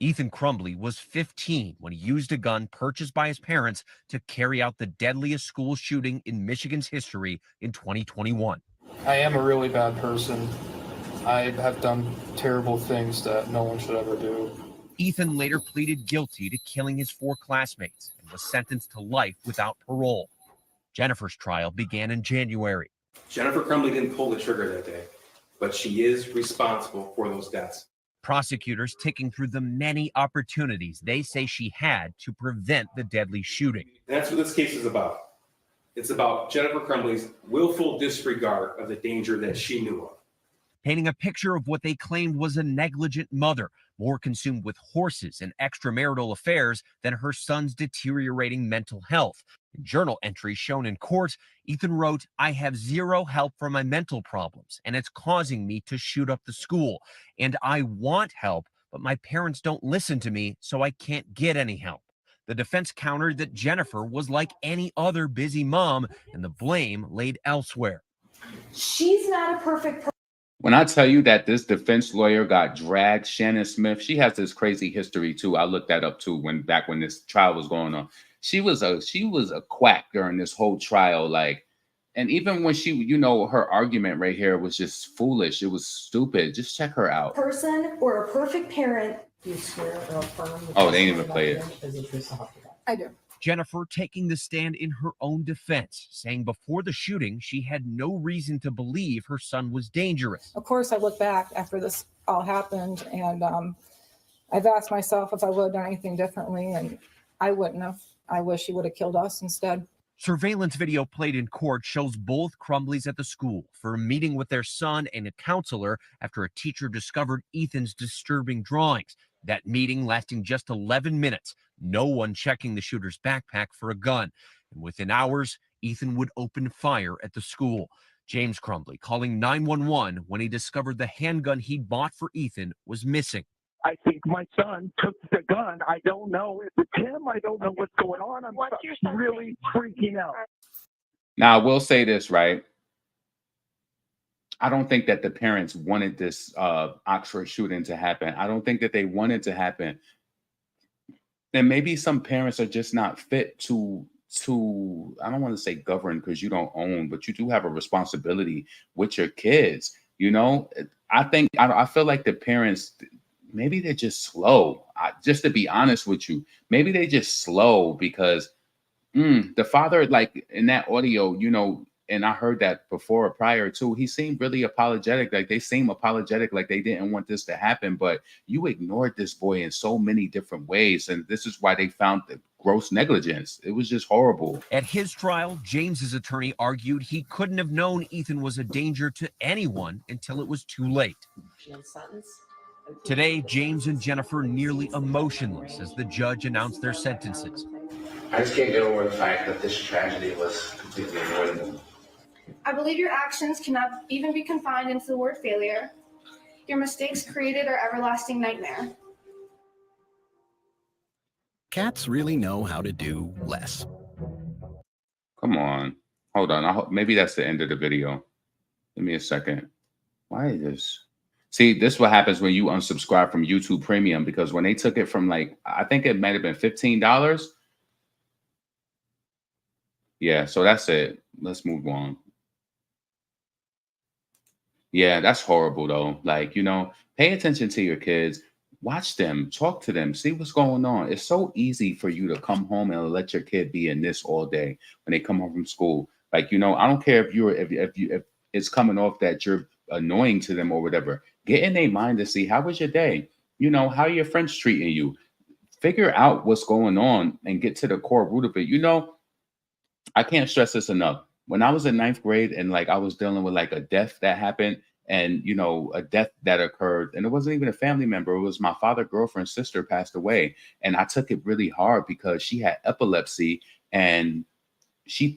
Ethan Crumbly was 15 when he used a gun purchased by his parents to carry out the deadliest school shooting in Michigan's history in 2021. I am a really bad person. I have done terrible things that no one should ever do. Ethan later pleaded guilty to killing his 4 classmates and was sentenced to life without parole. Jennifer's trial began in January. Jennifer Crumbley didn't pull the trigger that day, but she is responsible for those deaths. Prosecutors ticking through the many opportunities they say she had to prevent the deadly shooting. And that's what this case is about. It's about Jennifer Crumbley's willful disregard of the danger that she knew of. Painting a picture of what they claimed was a negligent mother, more consumed with horses and extramarital affairs than her son's deteriorating mental health. In journal entries shown in court, Ethan wrote, "I have zero help for my mental problems, and it's causing me to shoot up the school. And I want help, but my parents don't listen to me, so I can't get any help." The defense countered that Jennifer was like any other busy mom, and the blame laid elsewhere. She's not a perfect person. When I tell you that this defense lawyer got dragged, Shannon Smith, she has this crazy history too. I looked that up too when this trial was going on. She was a quack during this whole trial, like, and even when she, you know, her argument right here was just foolish. It was stupid. Just check her out. Person or a perfect parent. You swear or affirm. Oh, they didn't even play it. I do. Jennifer taking the stand in her own defense, saying before the shooting, she had no reason to believe her son was dangerous. Of course, I look back after this all happened, and I've asked myself if I would have done anything differently, and I wouldn't have. I wish he would have killed us instead. Surveillance video played in court shows both Crumbleys at the school for a meeting with their son and a counselor after a teacher discovered Ethan's disturbing drawings. That meeting lasting just 11 minutes, no one checking the shooter's backpack for a gun. And within hours, Ethan would open fire at the school. James Crumbley calling 911 when he discovered the handgun he'd bought for Ethan was missing. I think my son took the gun. I don't know if it's him. I don't know what's going on. I'm really freaking out. Now, I will say this, right? I don't think that the parents wanted this Oxford shooting to happen. I don't think that they wanted to happen. And maybe some parents are just not fit to I don't want to say govern because you don't own, but you do have a responsibility with your kids. You know, I feel like the parents, maybe they're just slow. Just to be honest with you, maybe they just slow because the father, like in that audio, you know, and I heard that before or prior too, he seemed really apologetic. Like they seem apologetic, like they didn't want this to happen, but you ignored this boy in so many different ways. And this is why they found the gross negligence. It was just horrible. At his trial, James's attorney argued he couldn't have known Ethan was a danger to anyone until it was too late. Today, James and Jennifer nearly emotionless as the judge announced their sentences. I just can't get over the fact that this tragedy was completely avoidable. I believe your actions cannot even be confined into the word failure. Your mistakes created our everlasting nightmare. Cats really know how to do less. Come on. Hold on. Maybe that's the end of the video. Give me a second. Why is this? See, this is what happens when you unsubscribe from YouTube Premium, because when they took it from like, I think it might have been $15. Yeah, so that's it. Let's move on. Yeah, that's horrible though. Like, you know, pay attention to your kids. Watch them, talk to them, see what's going on. It's so easy for you to come home and let your kid be in this all day when they come home from school. Like, you know, I don't care if it's coming off that you're annoying to them or whatever. Get in their mind to see how was your day? You know, how are your friends treating you? Figure out what's going on and get to the core root of it. You know, I can't stress this enough. When I was in 9th grade and like I was dealing with like a death that happened and, you know, a death that occurred, and it wasn't even a family member. It was my father's girlfriend's sister passed away. And I took it really hard because she had epilepsy and she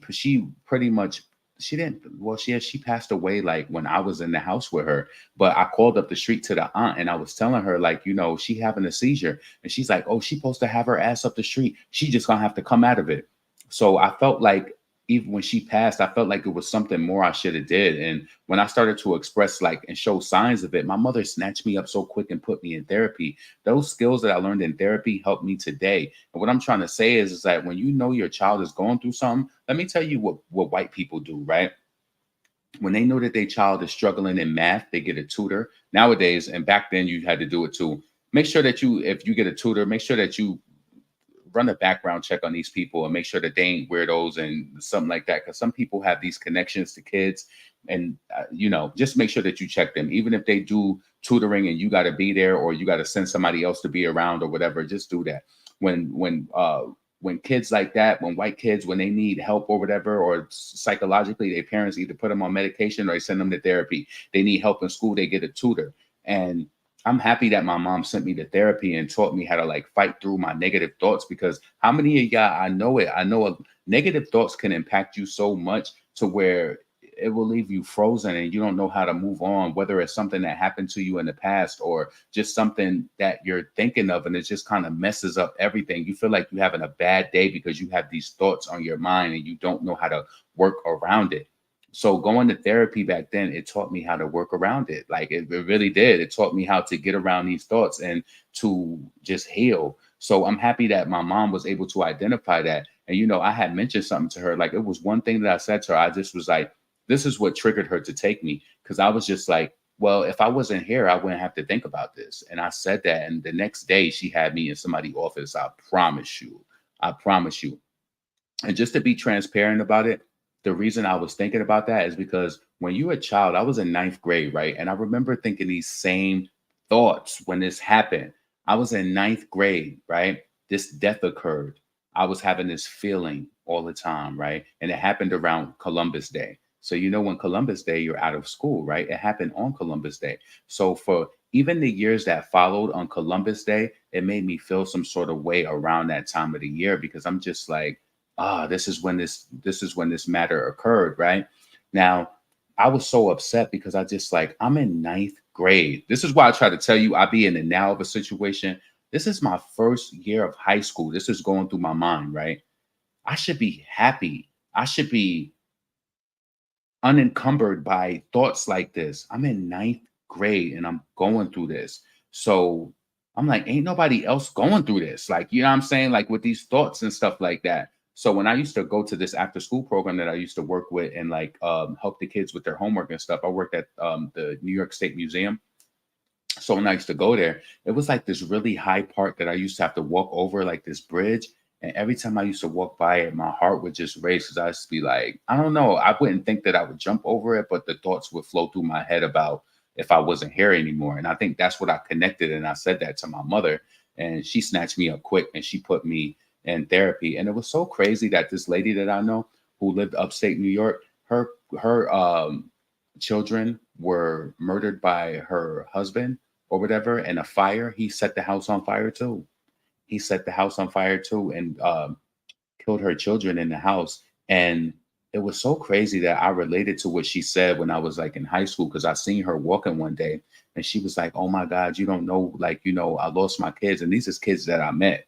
pretty much, she passed away like when I was in the house with her. But I called up the street to the aunt and I was telling her like, you know, she having a seizure. And she's like, oh, she's supposed to have her ass up the street. She just gonna have to come out of it. So I felt like even when she passed, I felt like it was something more I should have did. And when I started to express like and show signs of it, my mother snatched me up so quick and put me in therapy. Those skills that I learned in therapy helped me today. And what I'm trying to say is that when you know your child is going through something, let me tell you what white people do, right? When they know that their child is struggling in math, they get a tutor. Nowadays, and back then you had to do it too. Make sure that if you get a tutor, make sure that you run a background check on these people and make sure that they ain't weirdos and something like that. Because some people have these connections to kids, and you know, just make sure that you check them, even if they do tutoring and you got to be there, or you got to send somebody else to be around or whatever. Just do that. When kids like that, when white kids, when they need help or whatever, or psychologically, their parents either put them on medication or they send them to therapy. They need help in school, they get a tutor. And I'm happy that my mom sent me to therapy and taught me how to like fight through my negative thoughts, because how many of y'all, I know negative thoughts can impact you so much to where it will leave you frozen and you don't know how to move on, whether it's something that happened to you in the past or just something that you're thinking of, and it just kind of messes up everything. You feel like you're having a bad day because you have these thoughts on your mind and you don't know how to work around it. So going to therapy back then, it taught me how to work around it. Like it really did. It taught me how to get around these thoughts and to just heal. So I'm happy that my mom was able to identify that. And, you know, I had mentioned something to her. Like it was one thing that I said to her. I just was like, this is what triggered her to take me. Because I was just like, well, if I wasn't here, I wouldn't have to think about this. And I said that. And the next day she had me in somebody's office. I promise you. I promise you. And just to be transparent about it, the reason I was thinking about that is because when you were a child, I was in 9th grade, right? And I remember thinking these same thoughts when this happened. I was in 9th grade, right? This death occurred. I was having this feeling all the time, right? And it happened around Columbus Day. So, you know, when Columbus Day, you're out of school, right? It happened on Columbus Day. So for even the years that followed on Columbus Day, it made me feel some sort of way around that time of the year, because I'm just like, this is when this matter occurred, right? Now, I was so upset because I just like, I'm in 9th grade. This is why I try to tell you, I be in the now of a situation. This is my first year of high school. This is going through my mind, right? I should be happy. I should be unencumbered by thoughts like this. I'm in 9th grade and I'm going through this. So I'm like, ain't nobody else going through this. Like, you know what I'm saying? Like with these thoughts and stuff like that. So when I used to go to this after school program that I used to work with and like help the kids with their homework and stuff, I worked at the New York State Museum. So when I used to go there, it was like this really high part that I used to have to walk over, like this bridge. And every time I used to walk by it, my heart would just race, because I used to be like, I don't know, I wouldn't think that I would jump over it, but the thoughts would flow through my head about if I wasn't here anymore. And I think that's what I connected. And I said that to my mother, and she snatched me up quick and she put me in therapy. And it was so crazy that this lady that I know who lived upstate New York, her children were murdered by her husband or whatever in a fire. He set the house on fire too. He set the house on fire too, and killed her children in the house. And it was so crazy that I related to what she said when I was like in high school, because I seen her walking one day and she was like, oh my God, you don't know, like, you know, I lost my kids. And these is kids that I met.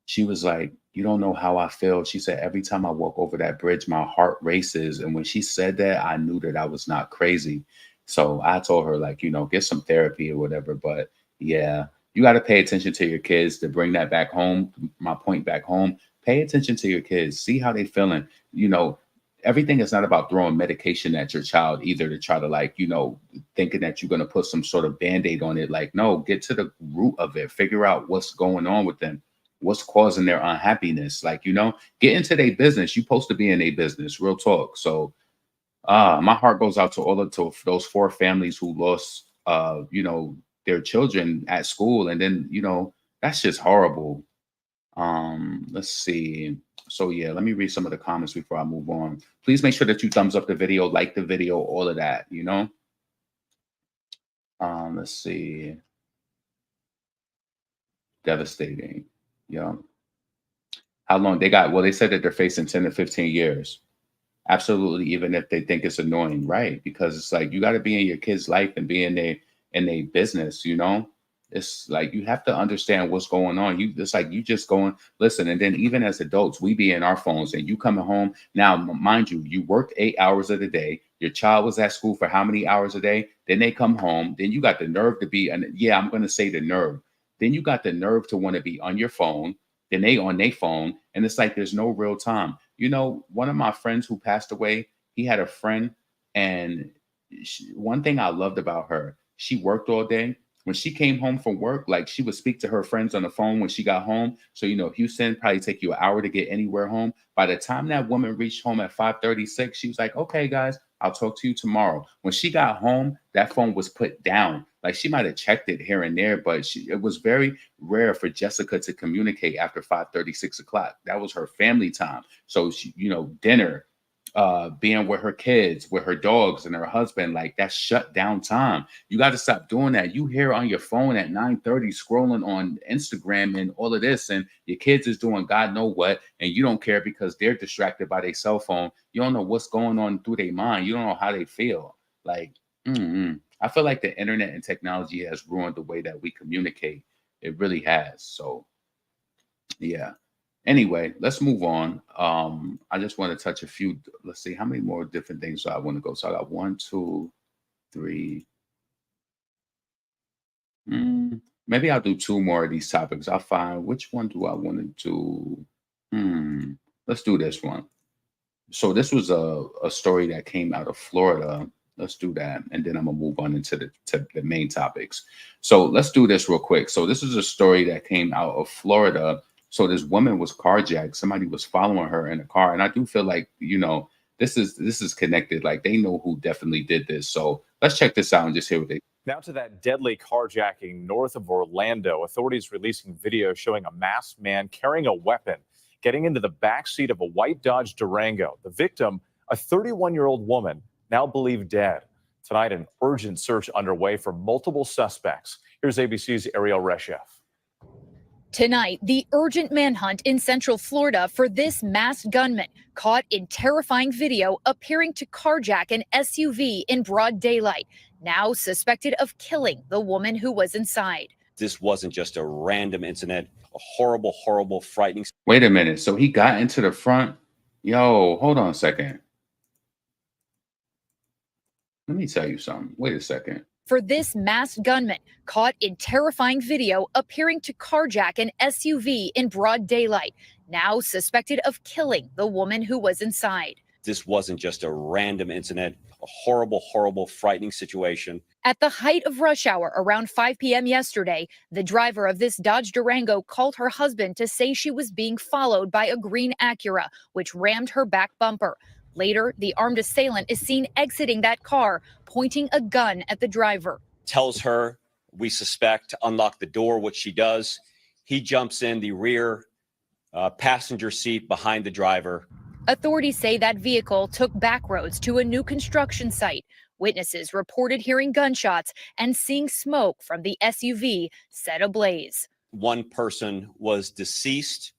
She was like, you don't know how I feel. She said, every time I walk over that bridge, my heart races. And when she said that, I knew that I was not crazy. So I told her, like, you know, get some therapy or whatever. But yeah, you got to pay attention to your kids to bring that back home. My point back home, pay attention to your kids, see how they feeling. You know, everything is not about throwing medication at your child either to try to, like, you know, thinking that you're going to put some sort of Band-Aid on it. Like, no, get to the root of it, figure out what's going on with them, what's causing their unhappiness. Like, you know, get into their business. You're supposed to be in a business, real talk. So my heart goes out to all of those 4 families who lost, you know, their children at school. And then, you know, that's just horrible. Let's see. So yeah, let me read some of the comments before I move on. Please make sure that you thumbs up the video, like the video, all of that, you know. Let's see. Devastating. Yeah. How long they got? Well, they said that they're facing 10 to 15 years. Absolutely, even if they think it's annoying, right? Because it's like you got to be in your kid's life and be in a business, you know. It's like you have to understand what's going on. It's like you just going, listen, and then even as adults, we be in our phones and you coming home. Now, mind you, you worked 8 hours of the day. Your child was at school for how many hours a day? Then they come home. Then you got the nerve to be, and yeah, I'm going to say the nerve. Then you got the nerve to want to be on your phone. Then they on their phone. And it's like there's no real time. You know, one of my friends who passed away, he had a friend. And one thing I loved about her, she worked all day. when she came home from work, like she would speak to her friends on the phone when she got home. So, you know, Houston probably take you an hour to get anywhere home. By the time that woman reached home at 5:36, she was like, okay, guys, I'll talk to you tomorrow. When she got home, that phone was put down. Like she might have checked it here and there, but it was very rare for Jessica to communicate after 5:30, 6 o'clock. That was her family time. So she, you know, dinner, being with her kids, with her dogs and her husband, like that's shut down time. You got to stop doing that. You hear on your phone at 9:30 scrolling on Instagram and all of this, and your kids is doing God know what, and you don't care because they're distracted by their cell phone. You don't know what's going on through their mind. You don't know how they feel. Like, I feel like the internet and technology has ruined the way that we communicate. It really has. So, yeah. Anyway, let's move on. I just want to touch a few. Let's see how many more different things I want to go. So I got 1, 2, 3. Maybe I'll do 2 more of these topics. I'll find which one do I want to do. Let's do this one. So this was a story that came out of Florida. Let's do that, and then I'm gonna move on into the main topics. So let's do this real quick. So this is a story that came out of Florida. So this woman was carjacked. Somebody was following her in a car, and I do feel like, you know, this is connected. Like they know who definitely did this. So let's check this out and just hear what they. Now to that deadly carjacking north of Orlando. Authorities releasing video showing a masked man carrying a weapon, getting into the backseat of a white Dodge Durango. The victim, a 31-year-old woman, now believed dead. Tonight, an urgent search underway for multiple suspects. Here's ABC's Ariel Reshef. Tonight, the urgent manhunt in Central Florida for this masked gunman caught in terrifying video appearing to carjack an SUV in broad daylight, now suspected of killing the woman who was inside. This wasn't just a random incident, a horrible, horrible, frightening. Wait a minute. So he got into the front. Yo, hold on a second. Let me tell you something. Wait a second. For this masked gunman caught in terrifying video appearing to carjack an SUV in broad daylight, now suspected of killing the woman who was inside. This wasn't just a random incident, a horrible, horrible, frightening situation. At the height of rush hour around 5 p.m. yesterday, the driver of this Dodge Durango called her husband to say she was being followed by a green Acura, which rammed her back bumper. Later, the armed assailant is seen exiting that car, pointing a gun at the driver. Tells her, we suspect, to unlock the door, which she does. He jumps in the rear passenger seat behind the driver. Authorities say that vehicle took back roads to a new construction site. Witnesses reported hearing gunshots and seeing smoke from the SUV set ablaze. One person was deceased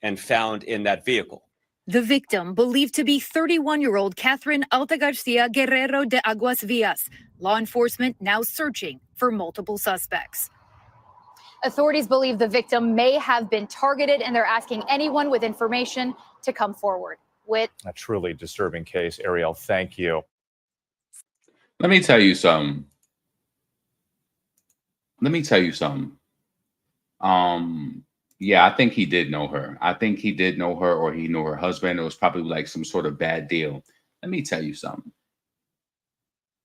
and found in that vehicle. The victim, believed to be 31-year-old Catherine Alta Garcia Guerrero de Aguas Vias. Law enforcement now searching for multiple suspects. Authorities believe the victim may have been targeted, and they're asking anyone with information to come forward. With a truly disturbing case. Ariel, thank you. Let me tell you something. Yeah, I think he did know her. I think he did know her, or he knew her husband. It was probably like some sort of bad deal. Let me tell you something.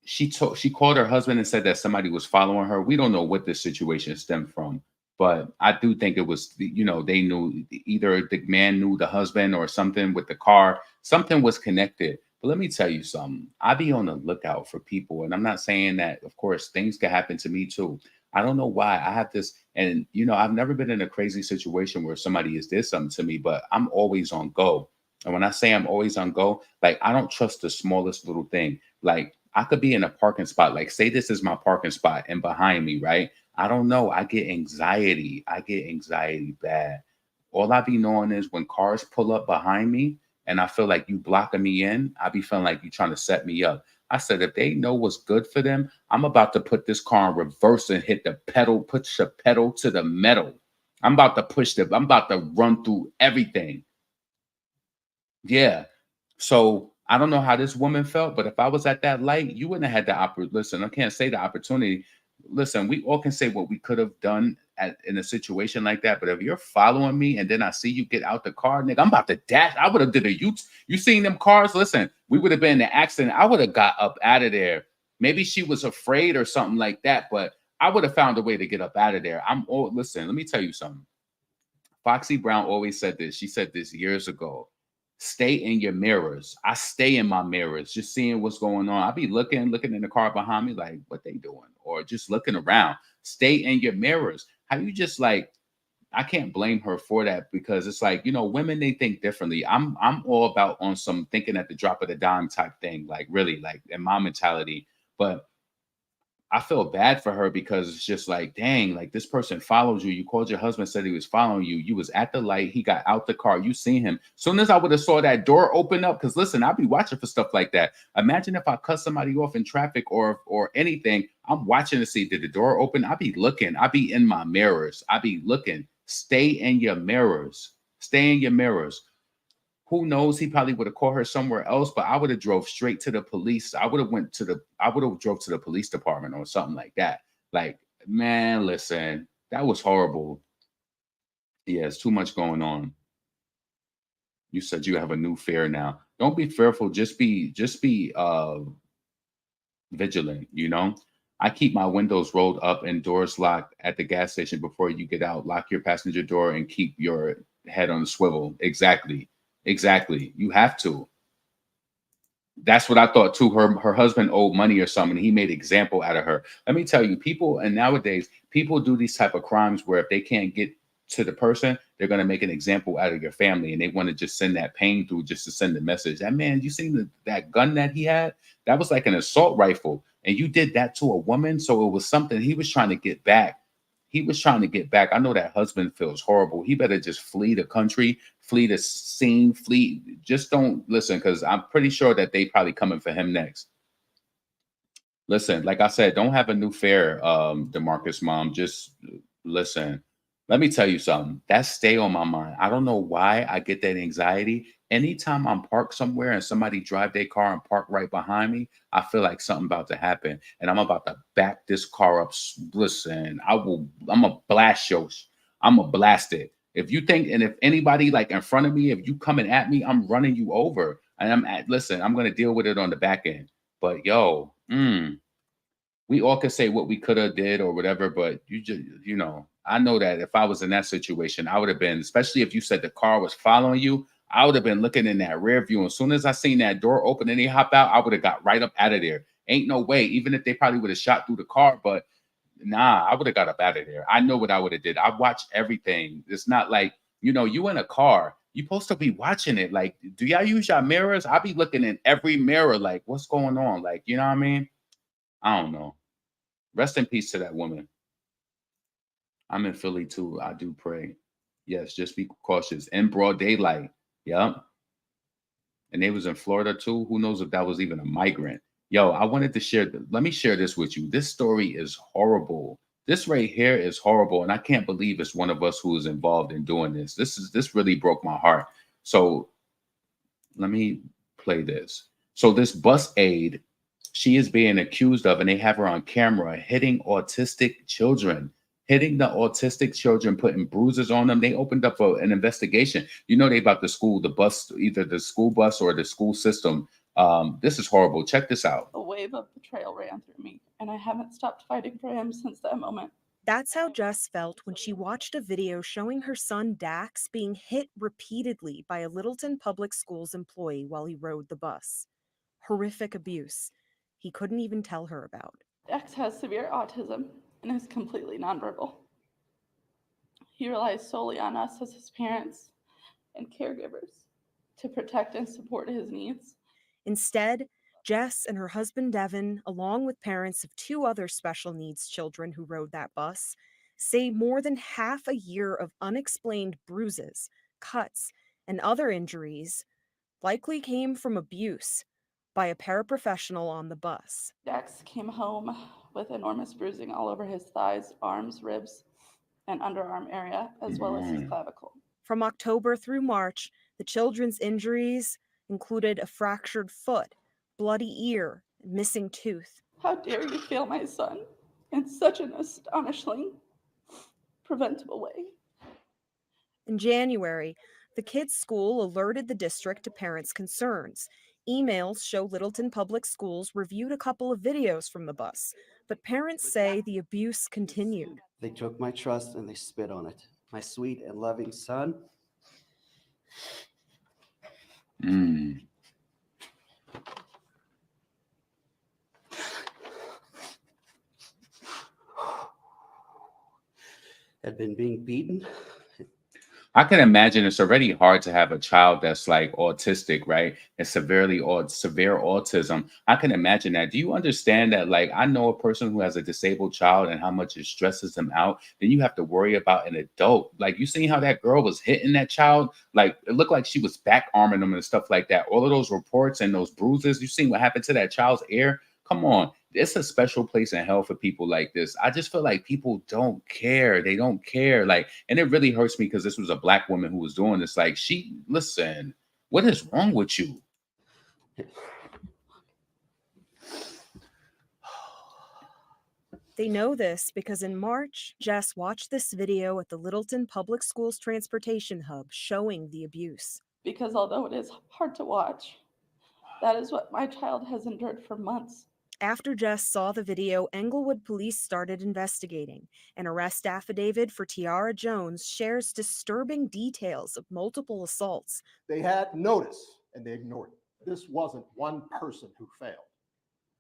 She called her husband and said that somebody was following her. We don't know what this situation stemmed from, but I do think it was, you know, they knew, either the man knew the husband or something with the car. Something was connected. But let me tell you something. I be on the lookout for people, and I'm not saying that, of course, things can happen to me too. I don't know why I have this, and you know, I've never been in a crazy situation where somebody has did something to me, but I'm always on go. And when I say I'm always on go, like I don't trust the smallest little thing. Like I could be in a parking spot, like say this is my parking spot and behind me, right? I don't know. I get anxiety. Bad. All I be knowing is when cars pull up behind me and I feel like you blocking me in, I be feeling like you trying to set me up. I said, if they know what's good for them, I'm about to put this car in reverse and hit the pedal, push the pedal to the metal. I'm about to run through everything. Yeah. So I don't know how this woman felt, but if I was at that light, you wouldn't have had the opportunity. Listen, I can't say the opportunity. Listen, we all can say what we could have done in a situation like that. But if you're following me and then I see you get out the car, nigga, I'm about to dash. I would have did a you seen them cars? Listen, we would have been in an accident. I would have got up out of there. Maybe she was afraid or something like that, but I would have found a way to get up out of there. Listen, let me tell you something. Foxy Brown always said this. She said this years ago. Stay in your mirrors. I stay in my mirrors, just seeing what's going on. I be looking in the car behind me, like, what they doing? Or just looking around. Stay in your mirrors. How you just like, I can't blame her for that, because it's like, women, they think differently. I'm all about on some thinking at the drop of the dime type thing, like really, like in my mentality. But I feel bad for her, because it's just like, dang, like this person follows you. You called your husband, said he was following you. You was at the light. He got out the car. You seen him. Soon as I would have saw that door open up, because listen, I'll be watching for stuff like that. Imagine if I cut somebody off in traffic or anything. I'm watching to see, did the door open? I'll be looking. I'll be in my mirrors. I'll be looking. Stay in your mirrors. Stay in your mirrors. Who knows? He probably would have called her somewhere else, but I would have drove straight to the police. I would have drove to the police department or something like that. Like, man, listen, that was horrible. Yeah, it's too much going on. You said you have a new fear now. Don't be fearful. Just be vigilant, I keep my windows rolled up and doors locked at the gas station before you get out. Lock your passenger door and keep your head on the swivel. Exactly. You have to. That's what I thought too. Her husband owed money or something. He made an example out of her. Let me tell you, nowadays, people do these type of crimes where if they can't get to the person, they're going to make an example out of your family, and they want to just send that pain through just to send the message. That man, you seen that gun that he had? That was like an assault rifle, and you did that to a woman. So it was something he was trying to get back. I know that husband feels horrible. He better just flee the country, flee the scene, flee. Just don't listen, because I'm pretty sure that they probably coming for him next. Listen, like I said, don't have a new fear, DeMarcus mom. Just listen. Let me tell you something. That stay on my mind. I don't know why I get that anxiety. Anytime I'm parked somewhere and somebody drive their car and park right behind me, I feel like something about to happen. And I'm about to back this car up. Listen, I'm a blast you. I'm a blast it. If anybody like in front of me, if you coming at me, I'm running you over. And listen, I'm going to deal with it on the back end. But yo, we all could say what we could have did or whatever, but you just, I know that if I was in that situation, I would have been, especially if you said the car was following you, I would have been looking in that rear view. And as soon as I seen that door open and they hop out, I would have got right up out of there. Ain't no way, even if they probably would have shot through the car, but nah, I would have got up out of there. I know what I would have did. I watched everything. It's not like, you in a car, you supposed to be watching it. Like, do y'all use your mirrors? I be looking in every mirror, like, what's going on? Like, you know what I mean? I don't know. Rest in peace to that woman. I'm in Philly too. I do pray. Yes, just be cautious. In broad daylight. Yep. And they was in Florida too. Who knows if that was even a migrant? Yo, I wanted to share. Let me share this with you. This story is horrible. This right here is horrible. And I can't believe it's one of us who is involved in doing this. This really broke my heart. So let me play this. So this bus aide, she is being accused of, and they have her on camera, hitting the autistic children, putting bruises on them. They opened up an investigation. They about the bus, either the school bus or the school system. This is horrible. Check this out. A wave of betrayal ran through me, and I haven't stopped fighting for him since that moment. That's how Jess felt when she watched a video showing her son Dax being hit repeatedly by a Littleton Public Schools employee while he rode the bus. Horrific abuse he couldn't even tell her about. Dax has severe autism and is completely nonverbal. He relies solely on us as his parents and caregivers to protect and support his needs. Instead, Jess and her husband Devin, along with parents of 2 other special needs children who rode that bus, say more than half a year of unexplained bruises, cuts, and other injuries likely came from abuse by a paraprofessional on the bus. Dax came home with enormous bruising all over his thighs, arms, ribs, and underarm area, as well as his clavicle. From October through March, the children's injuries included a fractured foot, bloody ear, and missing tooth. How dare you fail my son in such an astonishingly preventable way? In January, the kids' school alerted the district to parents' concerns. Emails show Littleton Public Schools reviewed a couple of videos from the bus, But parents say the abuse continued. They took my trust and they spit on it. My sweet and loving son. Had been being beaten. I can imagine it's already hard to have a child that's like autistic, right? And severely or severe autism. I can imagine that. Do you understand that? Like, I know a person who has a disabled child and how much it stresses them out. Then you have to worry about an adult. Like, you seen how that girl was hitting that child? Like, it looked like she was back arming them and stuff like that. All of those reports and those bruises. You seen what happened to that child's ear? Come on. It's a special place in hell for people like this. I just feel like people don't care. They don't care. Like, and it really hurts me because this was a Black woman who was doing this. Like, listen, what is wrong with you? They know this because in March, Jess watched this video at the Littleton Public Schools Transportation Hub showing the abuse. Because although it is hard to watch, that is what my child has endured for months. After Jess saw the video, Englewood police started investigating. An arrest affidavit for Tiara Jones shares disturbing details of multiple assaults. They had notice and they ignored it. This wasn't one person who failed.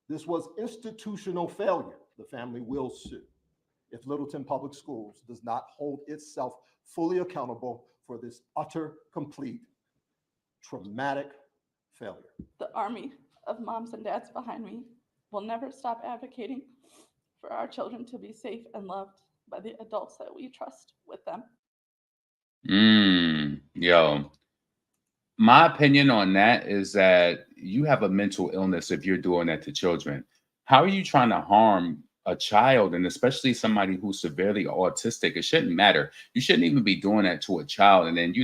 This was institutional failure. The family will sue if Littleton Public Schools does not hold itself fully accountable for this utter, complete, traumatic failure. The army of moms and dads behind me will never stop advocating for our children to be safe and loved by the adults that we trust with them. Yo, my opinion on that is that you have a mental illness if you're doing that to children. How are you trying to harm a child, and especially somebody who's severely autistic? It shouldn't matter. You shouldn't even be doing that to a child. And then,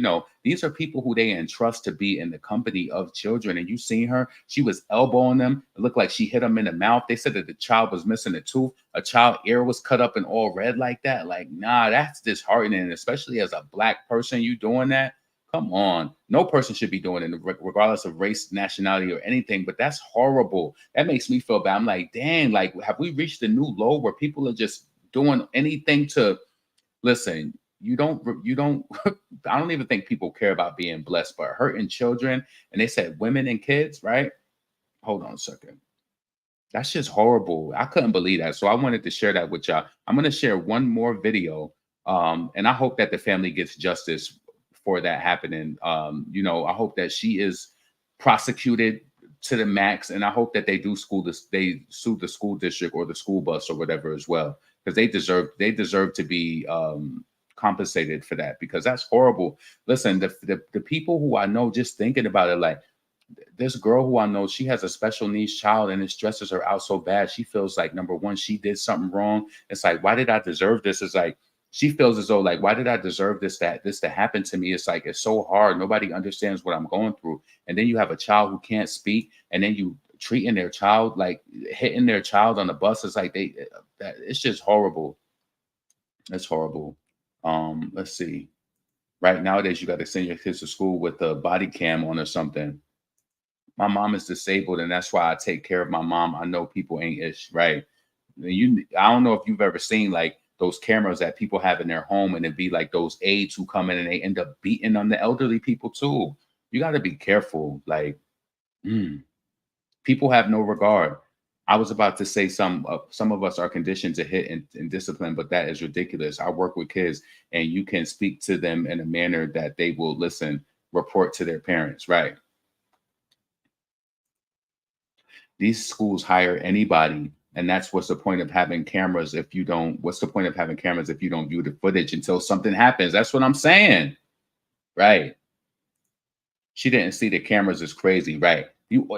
these are people who they entrust to be in the company of children. And you seen her, she was elbowing them. It looked like she hit them in the mouth. They said that the child was missing a tooth. A child ear was cut up and all red like that. Like, nah, that's disheartening, especially as a Black person, you doing that. Come on. No person should be doing it, regardless of race, nationality, or anything. But that's horrible. That makes me feel bad. I'm like, dang, like, have we reached a new low where people are just doing anything to listen? I don't even think people care about being blessed, but hurting children. And they said women and kids, right? Hold on a second. That's just horrible. I couldn't believe that. So I wanted to share that with y'all. I'm going to share one more video. And I hope that the family gets justice for that happening. I hope that she is prosecuted to the max, and I hope that they sue the school district or the school bus or whatever as well, because they deserve to be compensated for that, because that's horrible. Listen, the people who I know, just thinking about it, like this girl who I know, she has a special needs child and it stresses her out so bad. She feels like, number one, she did something wrong. It's like, why did I deserve this? It's like, she feels as though like, why did I deserve this to happen to me? It's like, it's so hard. Nobody understands what I'm going through. And then you have a child who can't speak, and then you treating their child, like hitting their child on the bus. It's like it's just horrible. It's horrible. Let's see. Right nowadays, you got to send your kids to school with a body cam on or something. My mom is disabled, and that's why I take care of my mom. I know people ain't ish, right? I don't know if you've ever seen like those cameras that people have in their home, and it'd be like those aides who come in and they end up beating on the elderly people too. You got to be careful. Like, people have no regard. I was about to say some of us are conditioned to hit and discipline, but that is ridiculous. I work with kids, and you can speak to them in a manner that they will listen, report to their parents, right? These schools hire anybody. And that's what's the point of having cameras if you don't view the footage until something happens? That's what I'm saying. Right. She didn't see the cameras is crazy, right?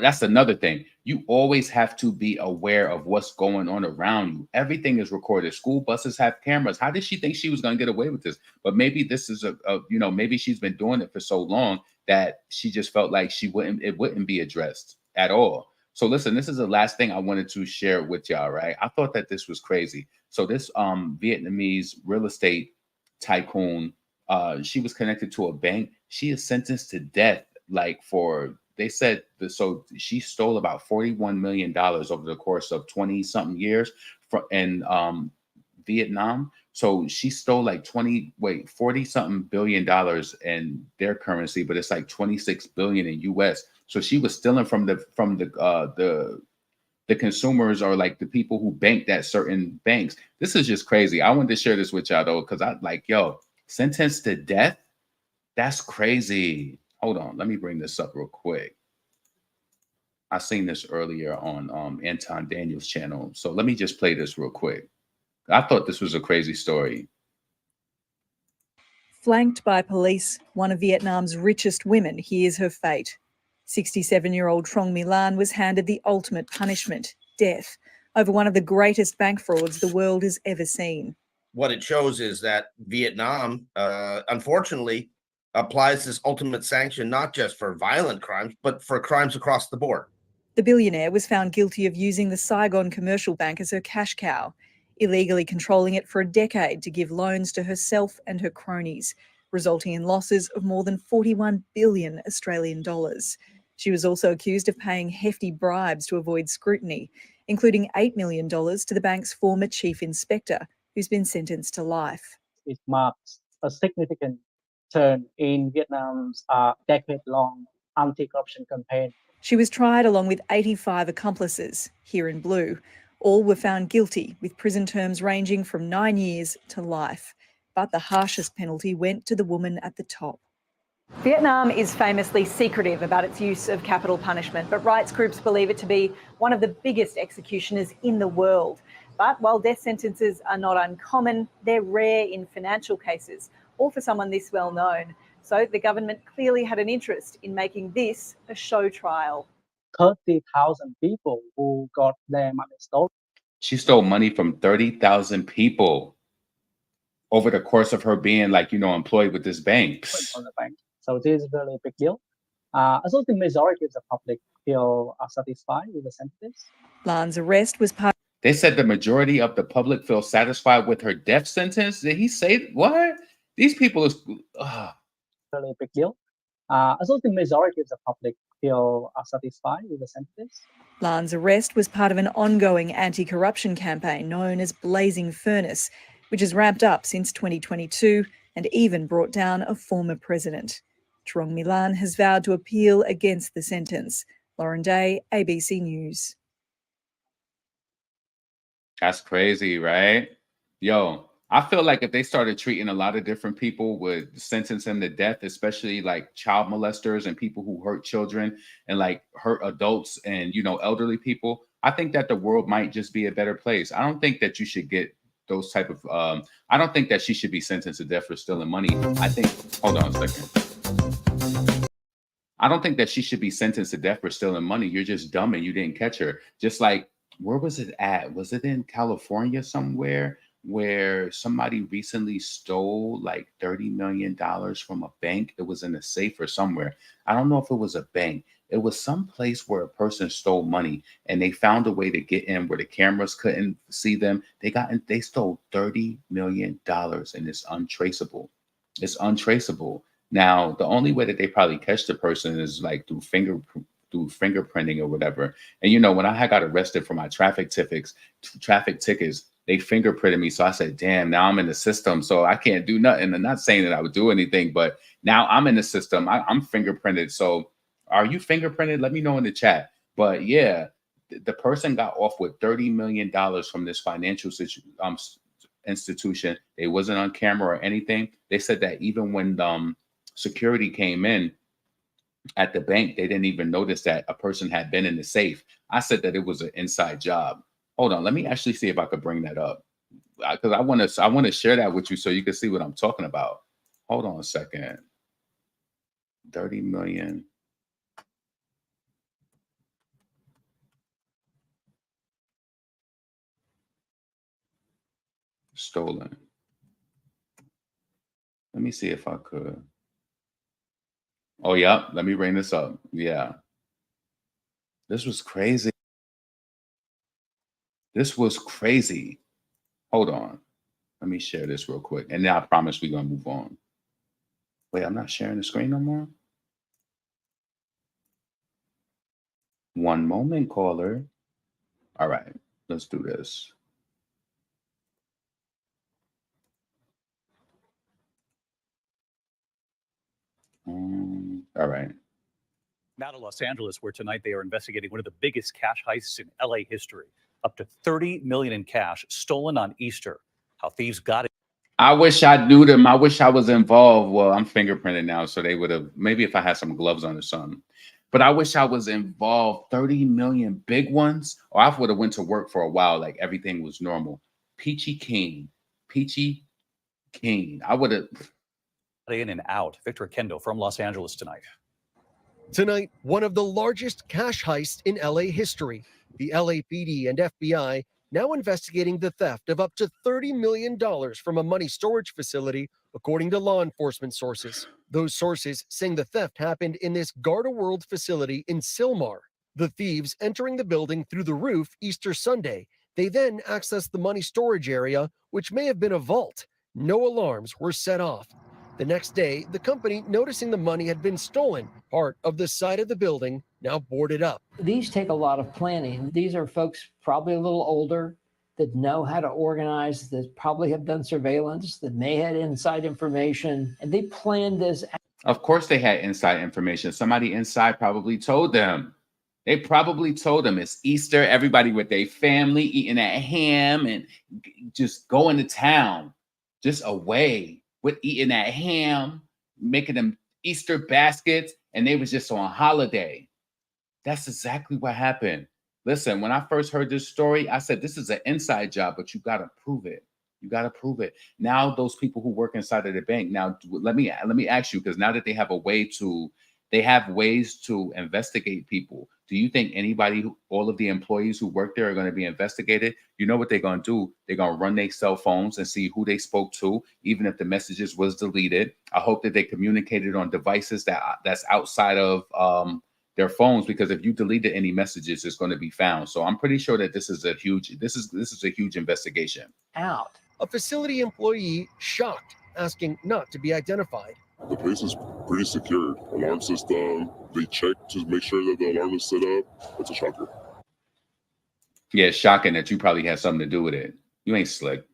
That's another thing. You always have to be aware of what's going on around you. Everything is recorded. School buses have cameras. How did she think she was going to get away with this? But maybe this is maybe she's been doing it for so long that she just felt like it wouldn't be addressed at all. So listen, this is the last thing I wanted to share with y'all, right? I thought that this was crazy. So this Vietnamese real estate tycoon, she was connected to a bank. She is sentenced to death, like for they said so she stole about $41 million over the course of 20 something years in Vietnam. So she stole like 40 something billion dollars in their currency, but it's like 26 billion in US. So she was stealing from the consumers, or like the people who banked at certain banks. This is just crazy. I wanted to share this with y'all though, because I like, yo, sentenced to death. That's crazy. Hold on, let me bring this up real quick. I seen this earlier on Anton Daniels' channel. So let me just play this real quick. I thought this was a crazy story. Flanked by police, one of Vietnam's richest women hears her fate. 67-year-old Trong My Lan was handed the ultimate punishment, death, over one of the greatest bank frauds the world has ever seen. What it shows is that Vietnam, unfortunately, applies this ultimate sanction not just for violent crimes, but for crimes across the board. The billionaire was found guilty of using the Saigon Commercial Bank as her cash cow, illegally controlling it for a decade to give loans to herself and her cronies, resulting in losses of more than 41 billion Australian dollars. She was also accused of paying hefty bribes to avoid scrutiny, including $8 million to the bank's former chief inspector, who's been sentenced to life. It marks a significant turn in Vietnam's decade-long anti-corruption campaign. She was tried along with 85 accomplices, here in blue. All were found guilty, with prison terms ranging from 9 years to life. But the harshest penalty went to the woman at the top. Vietnam is famously secretive about its use of capital punishment, but rights groups believe it to be one of the biggest executioners in the world. But while death sentences are not uncommon, they're rare in financial cases or for someone this well known. So the government clearly had an interest in making this a show trial. 30,000 people who got their money stolen. She stole money from 30,000 people over the course of her being, like, you know, employed with this bank. From the bank. So this is really a big deal. Also, the majority of the public feel satisfied with the sentence. Lan's arrest was part. They said the majority of the public feel satisfied with her death sentence. Did he say what? These people is really a big deal. Also, the majority of the public feel satisfied with the sentence. Lan's arrest was part of an ongoing anti-corruption campaign known as Blazing Furnace, which has ramped up since 2022 and even brought down a former president. Trong My Lan has vowed to appeal against the sentence. Lauren Day, ABC News. That's crazy, right? Yo, I feel like if they started treating a lot of different people would sentence them to death, especially like child molesters and people who hurt children and like hurt adults and, you know, elderly people, I think that the world might just be a better place. I don't think that you should get those type of, I don't think that she should be sentenced to death for stealing money. I think, hold on a second. I don't think that she should be sentenced to death for stealing money. You're just dumb and you didn't catch her. Just like, where was it at? Was it in California somewhere where somebody recently stole like $30 million from a bank? It was in a safe or somewhere. I don't know if it was a bank. It was some place where a person stole money and they found a way to get in where the cameras couldn't see them. They stole $30 million and it's untraceable. It's untraceable. Now, the only way that they probably catch the person is like through fingerprinting or whatever. And you know, when I got arrested for my traffic tickets, they fingerprinted me. So I said, damn, now I'm in the system. So I can't do nothing. I'm not saying that I would do anything, but now I'm in the system. I'm fingerprinted. So are you fingerprinted? Let me know in the chat. But yeah, the person got off with $30 million from this financial institution. They wasn't on camera or anything. They said that even when security came in at the bank, they didn't even notice that a person had been in the safe. I said that it was an inside job. Hold on, let me actually see if I could bring that up, because I want to share that with you so you can see what I'm talking about. Hold on a second. 30 million. Stolen. Let me see if I could. Oh, yeah. Let me bring this up. Yeah. This was crazy. This was crazy. Hold on. Let me share this real quick. And then I promise we're going to move on. Wait, I'm not sharing the screen no more? One moment, caller. All right, let's do this. All right. Now to Los Angeles, where tonight they are investigating one of the biggest cash heists in LA history. Up to $30 million in cash stolen on Easter. How thieves got it. I wish I knew them. I wish I was involved. Well, I'm fingerprinted now, so they would have, maybe if I had some gloves on or something. But I wish I was involved. 30 million big ones. Or I would have went to work for a while, like everything was normal. Peachy Keen. I would have. In and out. Victor Kendo from Los Angeles tonight. Tonight, one of the largest cash heists in LA history. The LAPD and FBI now investigating the theft of up to $30 million from a money storage facility, according to law enforcement sources. Those sources saying the theft happened in this Garda-World facility in Sylmar. The thieves entering the building through the roof Easter Sunday. They then accessed the money storage area, which may have been a vault. No alarms were set off. The next day, the company, noticing the money had been stolen, part of the side of the building now boarded up. These take a lot of planning. These are folks probably a little older that know how to organize, that probably have done surveillance, that may have inside information, and they planned this. Of course they had inside information. Somebody inside probably told them. They probably told them it's Easter, everybody with their family eating that ham and just going to town, just away with eating that ham, making them Easter baskets, and they was just on holiday. That's exactly what happened. Listen, when I first heard this story, I said, this is an inside job, but you got to prove it. You got to prove it. Now, those people who work inside of the bank, now let me ask you, because now that they have ways to investigate people. Do you think all of the employees who work there are going to be investigated? You know what they're going to do? They're going to run their cell phones and see who they spoke to, even if the messages was deleted. I hope that they communicated on devices that's outside of their phones, because if you deleted any messages, it's going to be found. So I'm pretty sure that this is a huge investigation. Out. A facility employee shocked, asking not to be identified. The place is pretty secured. Alarm system, they check to make sure that the alarm is set up. It's a shocker. Yeah, it's shocking that you probably had something to do with it. You ain't slick.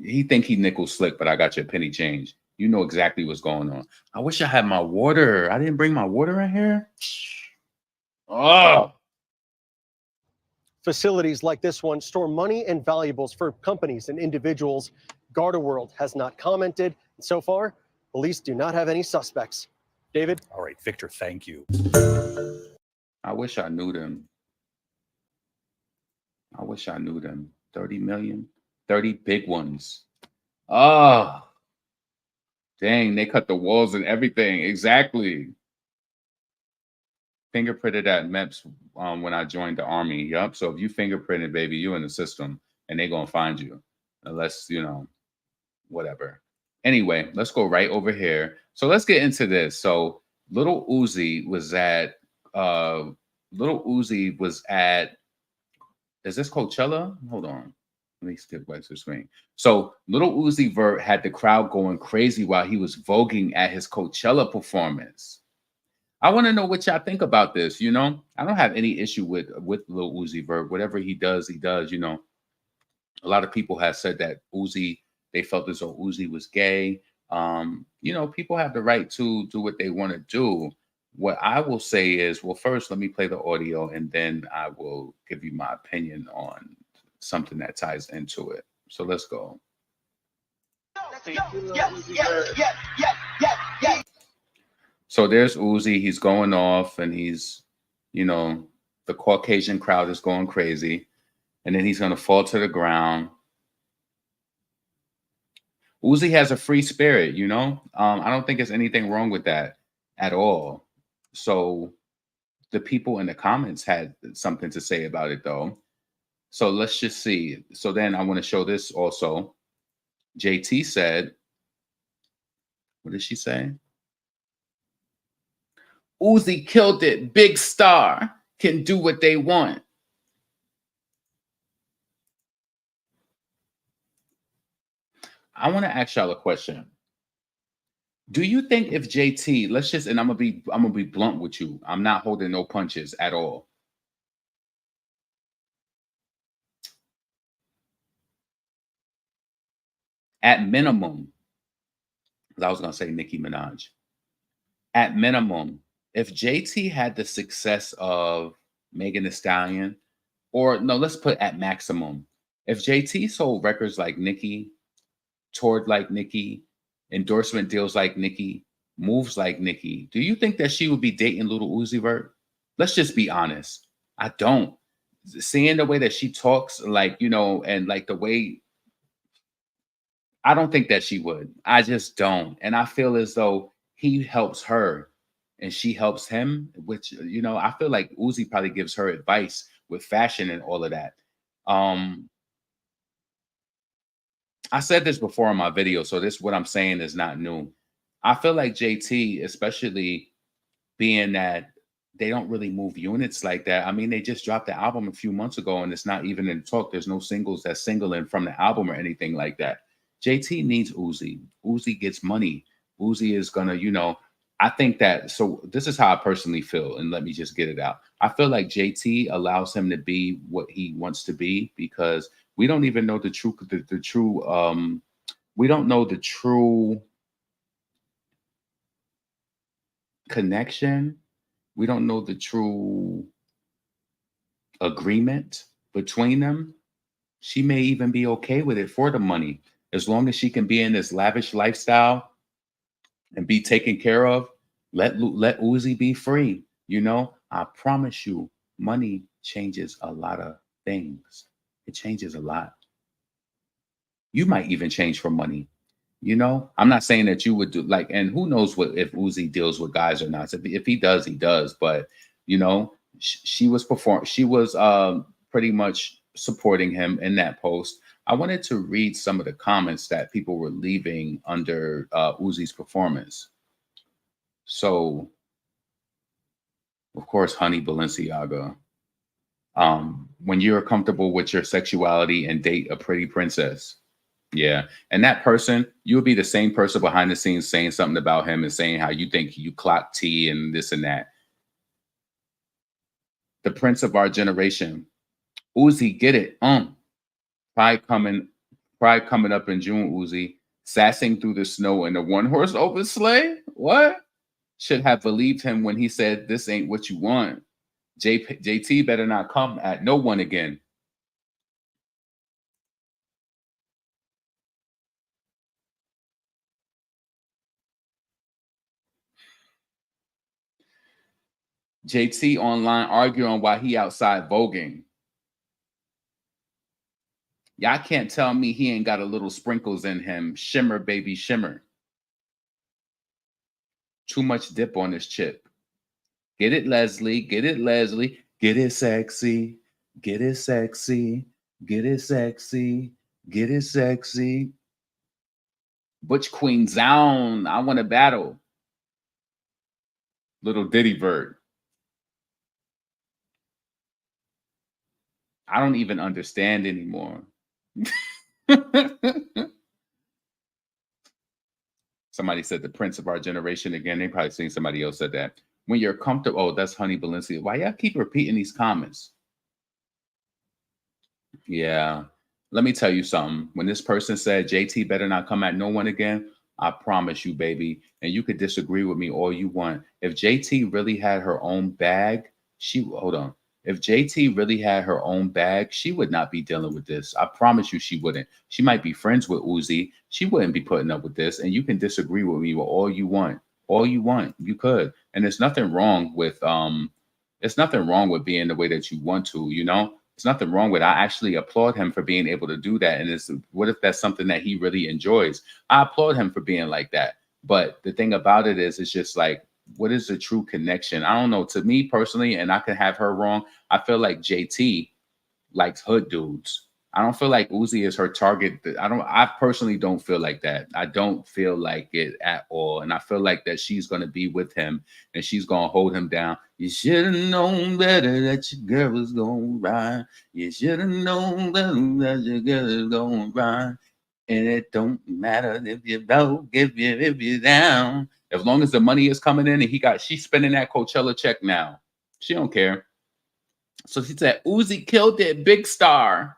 He think he nickel slick, but I got your penny change. You know exactly what's going on. I wish I had my water. I didn't bring my water in here. Oh. Facilities like this one store money and valuables for companies and individuals. Garda-World has not commented. So far, police do not have any suspects. David? All right, Victor, thank you. I wish I knew them. 30 million, 30 big ones. Oh, dang, they cut the walls and everything. Exactly. Fingerprinted at MEPS when I joined the Army. Yup. So if you fingerprinted, baby, you in the system and they're going to find you. Unless, whatever. Anyway, let's go right over here. So let's get into this. So Little Uzi was at, is this Coachella? Hold on. Let me skip back to the screen. So Little Uzi Vert had the crowd going crazy while he was voguing at his Coachella performance. I want to know what y'all think about this. I don't have any issue with Lil Uzi Vert. Whatever he does, he does. A lot of people have said that they felt as though Uzi was gay. People have the right to do what they want to do. What I will say is, well, first, let me play the audio, and then I will give you my opinion on something that ties into it. So let's go. So there's Uzi. He's going off, and he's, the Caucasian crowd is going crazy. And then he's going to fall to the ground. Uzi has a free spirit, I don't think there's anything wrong with that at all. So the people in the comments had something to say about it, though. So let's just see. So then I want to show this also. JT said, what did she say? Uzi killed it. Big star. Can do what they want. I want to ask y'all a question. Do you think if JT, and I'm gonna be blunt with you. I'm not holding no punches at all. At minimum, 'cause I was gonna say Nicki Minaj. At minimum, if JT had the success of Megan Thee Stallion, or no, let's put at maximum. If JT sold records like Nicki, toured like Nicki, endorsement deals like Nicki, moves like Nicki, do you think that she would be dating Little Uzi Vert? Let's just be honest. I don't. Seeing the way that she talks, like, you know, and like the way, I don't think that she would. I just don't. And I feel as though he helps her and she helps him, which, you know, I feel like Uzi probably gives her advice with fashion and all of that. I said this before in my video, so this what I'm saying is not new. I feel like JT, especially being that they don't really move units like that. I mean, they just dropped the album a few months ago and it's not even in talk. There's no singles that's singling from the album or anything like that. JT needs Uzi. Uzi gets money. Uzi is gonna, you know, I think that, so this is how I personally feel, and let me just get it out. I feel like JT allows him to be what he wants to be because we don't even know the true, we don't know the true connection. We don't know the true agreement between them. She may even be okay with it for the money. As long as she can be in this lavish lifestyle and be taken care of, let Uzi be free. You know, I promise you, money changes a lot of things. It changes a lot. You might even change for money. You know, I'm not saying that you would do like, and who knows what if Uzi deals with guys or not. So if he does, he does. But you know, she was pretty much supporting him in that post. I wanted to read some of the comments that people were leaving under Uzi's performance. So, of course, Honey Balenciaga. When you're comfortable with your sexuality and date a pretty princess. Yeah. And that person, you'll be the same person behind the scenes saying something about him and saying how you think you clock T and this and that. The prince of our generation. Uzi, get it. Pride coming up in June, Uzi. Sassing through the snow in a one-horse open sleigh? What? Should have believed him when he said, this ain't what you want. JT better not come at no one again. JT online arguing while he outside voguing. Y'all can't tell me he ain't got a little sprinkles in him. Shimmer, baby, shimmer. Too much dip on this chip. Get it, Leslie. Get it, Leslie. Get it sexy. Get it sexy. Get it sexy. Get it sexy. Butch Queen Zown. I want to battle. Little Diddy Bird. I don't even understand anymore. Somebody said the prince of our generation again. They probably seen somebody else said that. When you're comfortable, oh, that's Honey Balenciaga. Why y'all keep repeating these comments? Yeah. Let me tell you something. When this person said JT better not come at no one again, I promise you, baby. And you could disagree with me all you want. If JT really had her own bag, hold on. If JT really had her own bag, she would not be dealing with this. I promise you she wouldn't. She might be friends with Uzi. She wouldn't be putting up with this. And you can disagree with me with all you want. All you want. You could. And there's nothing wrong with being the way that you want to, you know? There's nothing wrong with it. I actually applaud him for being able to do that. And what if that's something that he really enjoys? I applaud him for being like that. But the thing about it is, it's just like, what is the true connection? I don't know. To me personally, and I could have her wrong, I feel like JT likes hood dudes. I don't feel like Uzi is her target. I personally don't feel like that. I don't feel like it at all. And I feel like that she's going to be with him and she's going to hold him down. You should have known better that your girl was going to ride. You should have known better that your girl is going to ride. And it don't matter if you broke, if you down. As long as the money is coming in and she's spending that Coachella check now. She don't care. So she said, Uzi killed it, big star.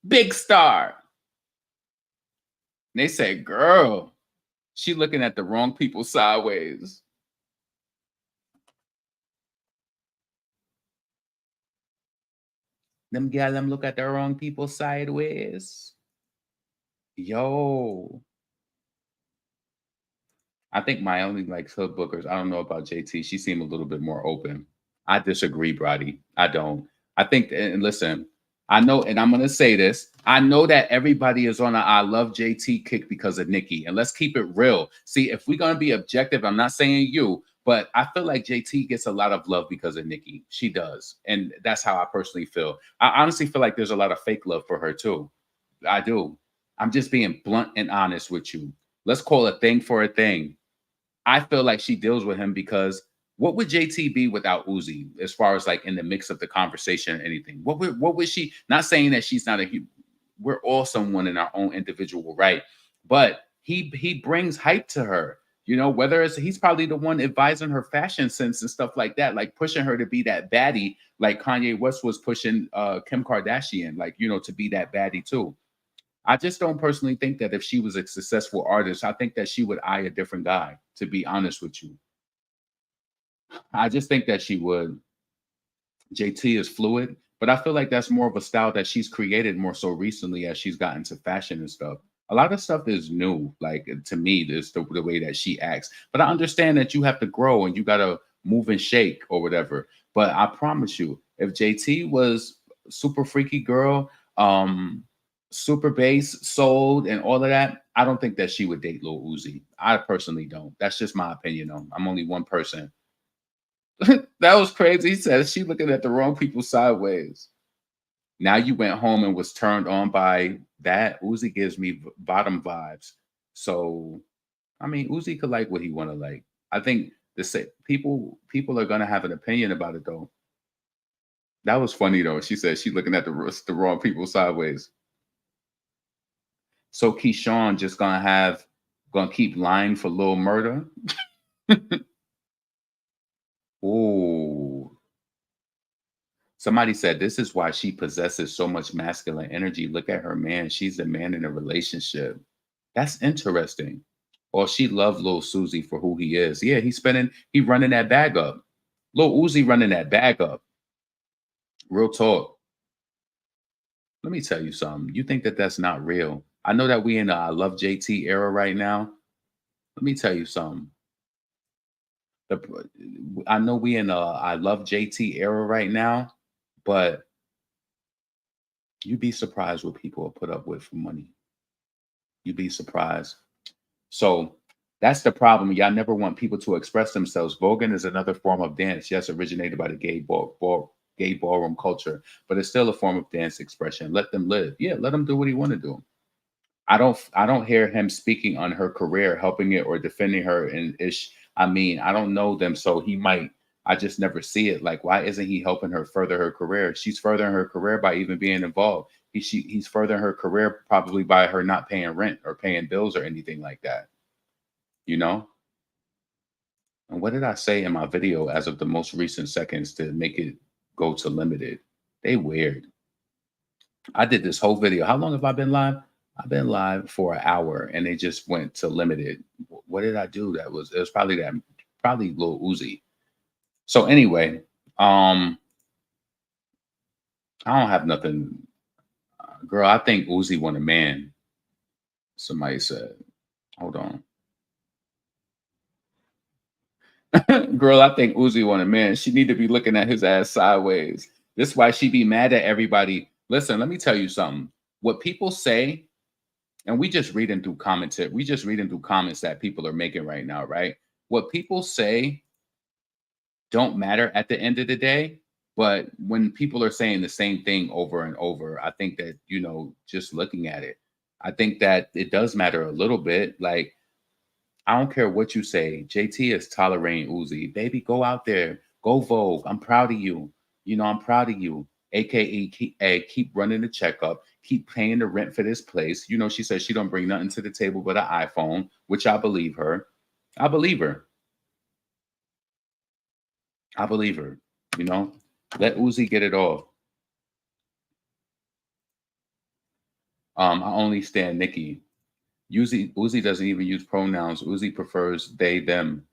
Big star. They said, girl, she looking at the wrong people sideways. Them gal, them look at the wrong people sideways. Yo. I think my only like hood bookers, I don't know about JT. She seemed a little bit more open. I disagree, Brody. I don't. I think, and listen, I know, and I'm going to say this. I know that everybody is on a I love JT kick because of Nicki. And let's keep it real. See, if we're going to be objective, I'm not saying you, but I feel like JT gets a lot of love because of Nicki. She does. And that's how I personally feel. I honestly feel like there's a lot of fake love for her too. I do. I'm just being blunt and honest with you. Let's call a thing for a thing. I feel like she deals with him because what would JT be without Uzi as far as like in the mix of the conversation or anything? What would she, not saying that she's not we're all someone in our own individual right, but he brings hype to her, you know, whether it's, he's probably the one advising her fashion sense and stuff like that, like pushing her to be that baddie, like Kanye West was pushing Kim Kardashian, like, you know, to be that baddie too. I just don't personally think that if she was a successful artist, I think that she would eye a different guy, to be honest with you. I just think that she would. JT is fluid, but I feel like that's more of a style that she's created more so recently as she's gotten to fashion and stuff. A lot of stuff is new, like to me, this the way that she acts. But I understand that you have to grow and you got to move and shake or whatever. But I promise you, if JT was super freaky girl, super bass, sold, and all of that, I don't think that she would date Lil Uzi. I personally don't. That's just my opinion. Though. I'm only one person. That was crazy. He said she looking at the wrong people sideways. Now you went home and was turned on by that. Uzi gives me bottom vibes. So, I mean, Uzi could like what he want to like. I think people are gonna have an opinion about it though. That was funny though. She said she's looking at the wrong people sideways. So Keyshawn just gonna keep lying for Lil Murder. Ooh. Somebody said this is why she possesses so much masculine energy. Look at her man. She's a man in a relationship. That's interesting. Or she loved Lil Susie for who he is. Yeah, he running that bag up. Lil Uzi running that bag up. Real talk. Let me tell you something. You think that that's not real? I know that we in a I love JT era right now. Let me tell you something. I know we in a I love JT era right now, but you'd be surprised what people will put up with for money. You'd be surprised. So that's the problem. Y'all never want people to express themselves. Voguing is another form of dance. Yes, originated by the gay ballroom culture, but it's still a form of dance expression. Let them live. Yeah, let them do what he want to do. I don't hear him speaking on her career, helping it or defending her and ish. I mean, I don't know them, so he might. I just never see it. Like, why isn't he helping her further her career? She's furthering her career by even being involved. He's furthering her career probably by her not paying rent or paying bills or anything like that. You know? And what did I say in my video as of the most recent seconds to make it go to limited? They weird. I did this whole video. How long have I been live? I've been live for an hour and they just went to limited. What did I do? It was probably Lil Uzi. So anyway, I don't have nothing. Girl, I think Uzi want a man. Somebody said, hold on. Girl, I think Uzi want a man. She need to be looking at his ass sideways. This is why she be mad at everybody. Listen, let me tell you something. What people say, and we just reading through comments that people are making right now, right? What people say don't matter at the end of the day. But when people are saying the same thing over and over, I think that, you know, just looking at it, I think that it does matter a little bit. Like, I don't care what you say. JT is tolerating Uzi. Baby, go out there. Go Vogue. I'm proud of you. You know, I'm proud of you. AKA, keep running the checkup. Keep paying the rent for this place. You know, she says she don't bring nothing to the table but an iPhone, which I believe her. I believe her. I believe her. You know, let Uzi get it off. I only stand Nicki. Uzi doesn't even use pronouns. Uzi prefers they, them.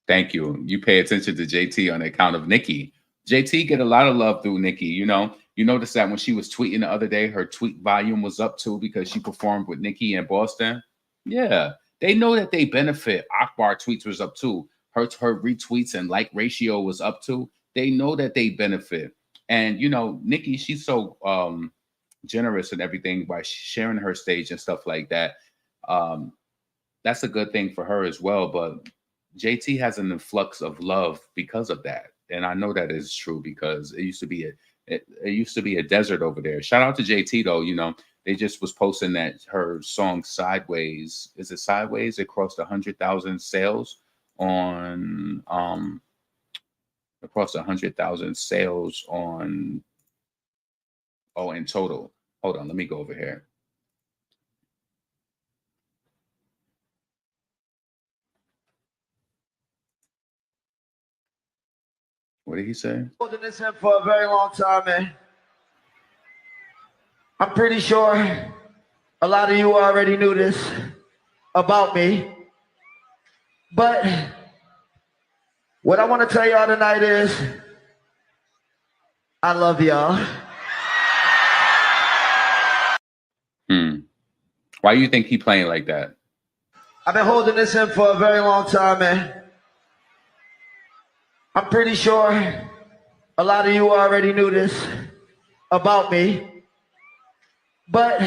Thank you. You pay attention to JT on the account of Nicki. JT get a lot of love through Nicki. You notice that when she was tweeting the other day, her tweet volume was up too because she performed with Nicki in Boston. Yeah, they know that they benefit. Akbar tweets was up too. Her retweets and like ratio was up too. They know that they benefit. And Nicki, she's so generous and everything by sharing her stage and stuff like that. That's a good thing for her as well. But JT has an influx of love because of that, and I know that is true because it used to be a desert over there. Shout out to JT though. They just was posting that her song "Sideways" It crossed 100,000 sales on across 100,000 sales on in total. Hold on, let me go over here. What did he say? Holding this in for a very long time, man. I'm pretty sure a lot of you already knew this about me. But what I want to tell y'all tonight is I love y'all. Why do you think he playing like that? I've been holding this in for a very long time, man. I'm pretty sure a lot of you already knew this about me. But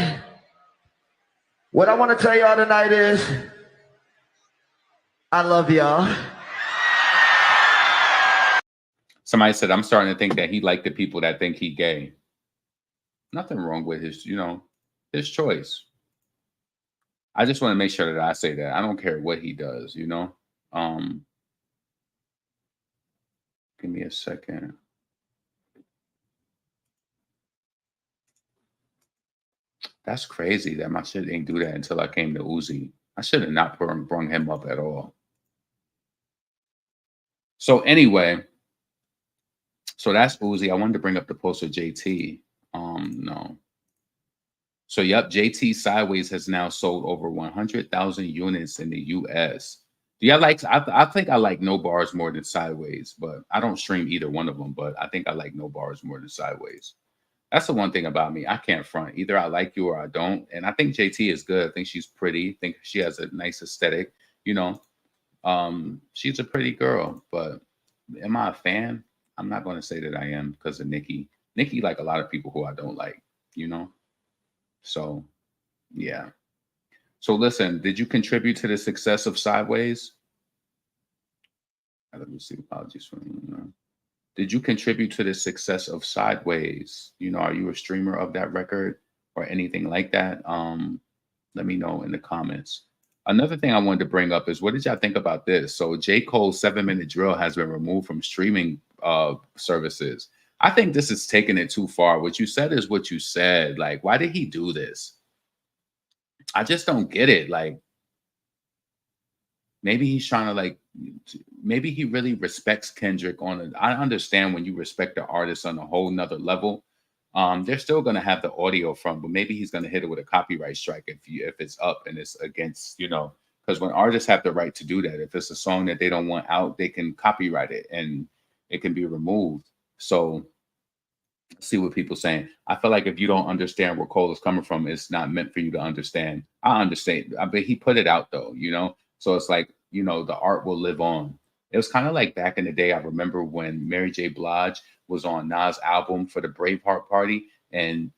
what I want to tell y'all tonight is I love y'all. Somebody said, I'm starting to think that he liked the people that think he gay. Nothing wrong with his, his choice. I just want to make sure that I say that. I don't care what he does, Give me a second. That's crazy that my shit didn't do that until I came to Uzi. I should have not brung him up at all. So anyway, so that's Uzi. I wanted to bring up the post of JT. No. So yep, JT Sideways has now sold over 100,000 units in the US. Do y'all like? I think I like No Bars more than Sideways, but I don't stream either one of them. But I think I like No Bars more than Sideways. That's the one thing about me. I can't front. Either I like you or I don't. And I think JT is good. I think she's pretty. I think she has a nice aesthetic. She's a pretty girl. But am I a fan? I'm not going to say that I am because of Nicki. Nicki like a lot of people who I don't like. So, yeah. So listen, did you contribute to the success of Sideways? Let me see. Apologies for Did you contribute to the success of Sideways? Are you a streamer of that record or anything like that? Let me know in the comments. Another thing I wanted to bring up is, what did y'all think about this? So J. Cole's 7-minute drill has been removed from streaming services. I think this is taking it too far. What you said is what you said. Like, why did he do this? I just don't get it. Like, maybe he's trying to maybe he really respects Kendrick I understand when you respect the artist on a whole nother level. They're still going to have the audio but maybe he's going to hit it with a copyright strike if it's up and it's against, because when artists have the right to do that, if it's a song that they don't want out, they can copyright it and it can be removed. So let's see what people saying. I feel like if you don't understand where Cole is coming from, it's not meant for you to understand. I understand. But he put it out though, So it's like, the art will live on. It was kind of like back in the day. I remember when Mary J. Blige was on Nas' album for the Braveheart party, and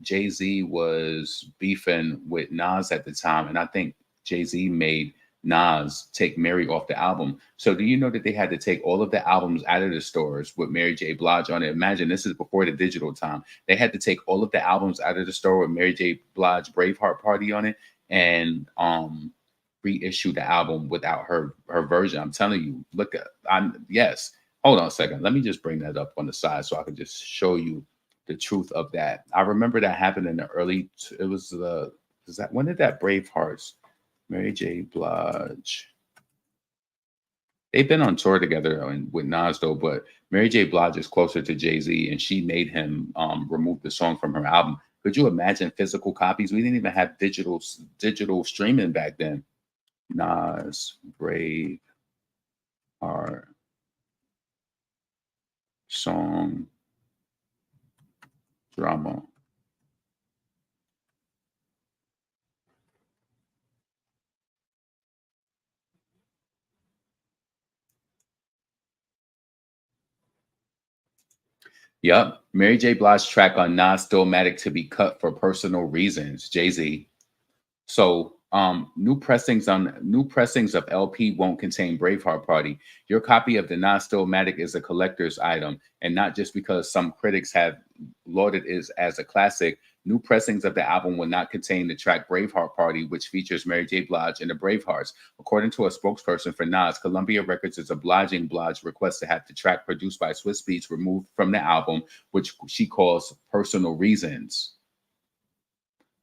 Jay-Z was beefing with Nas at the time. And I think Jay-Z made Nas take Mary off the album. So do you know that they had to take all of the albums out of the stores with Mary J. Blige on it? Imagine, this is before the digital time. They had to take all of the albums out of the store with Mary J. Blige Braveheart Party on it and reissue the album without her version. I'm telling you, yes. Hold on a second. Let me just bring that up on the side so I can just show you the truth of that. I remember that happened in the early, when did that Bravehearts, Mary J. Blige? They've been on tour together with Nas though, but Mary J. Blige is closer to Jay-Z, and she made him remove the song from her album. Could you imagine physical copies? We didn't even have digital streaming back then. Nas, Brave, Heart, song, drama. Yep. Mary J. Blige's track on Nas Stillmatic to be cut for personal reasons. Jay-Z. So new pressings of LP won't contain Braveheart Party. Your copy of the Nas Stillmatic is a collector's item, and not just because some critics have lauded it as a classic. New pressings of the album will not contain the track Braveheart Party, which features Mary J. Blige and the Bravehearts. According to a spokesperson for Nas, Columbia Records is obliging Blige's request to have the track produced by Swiss Beats removed from the album, which she calls personal reasons.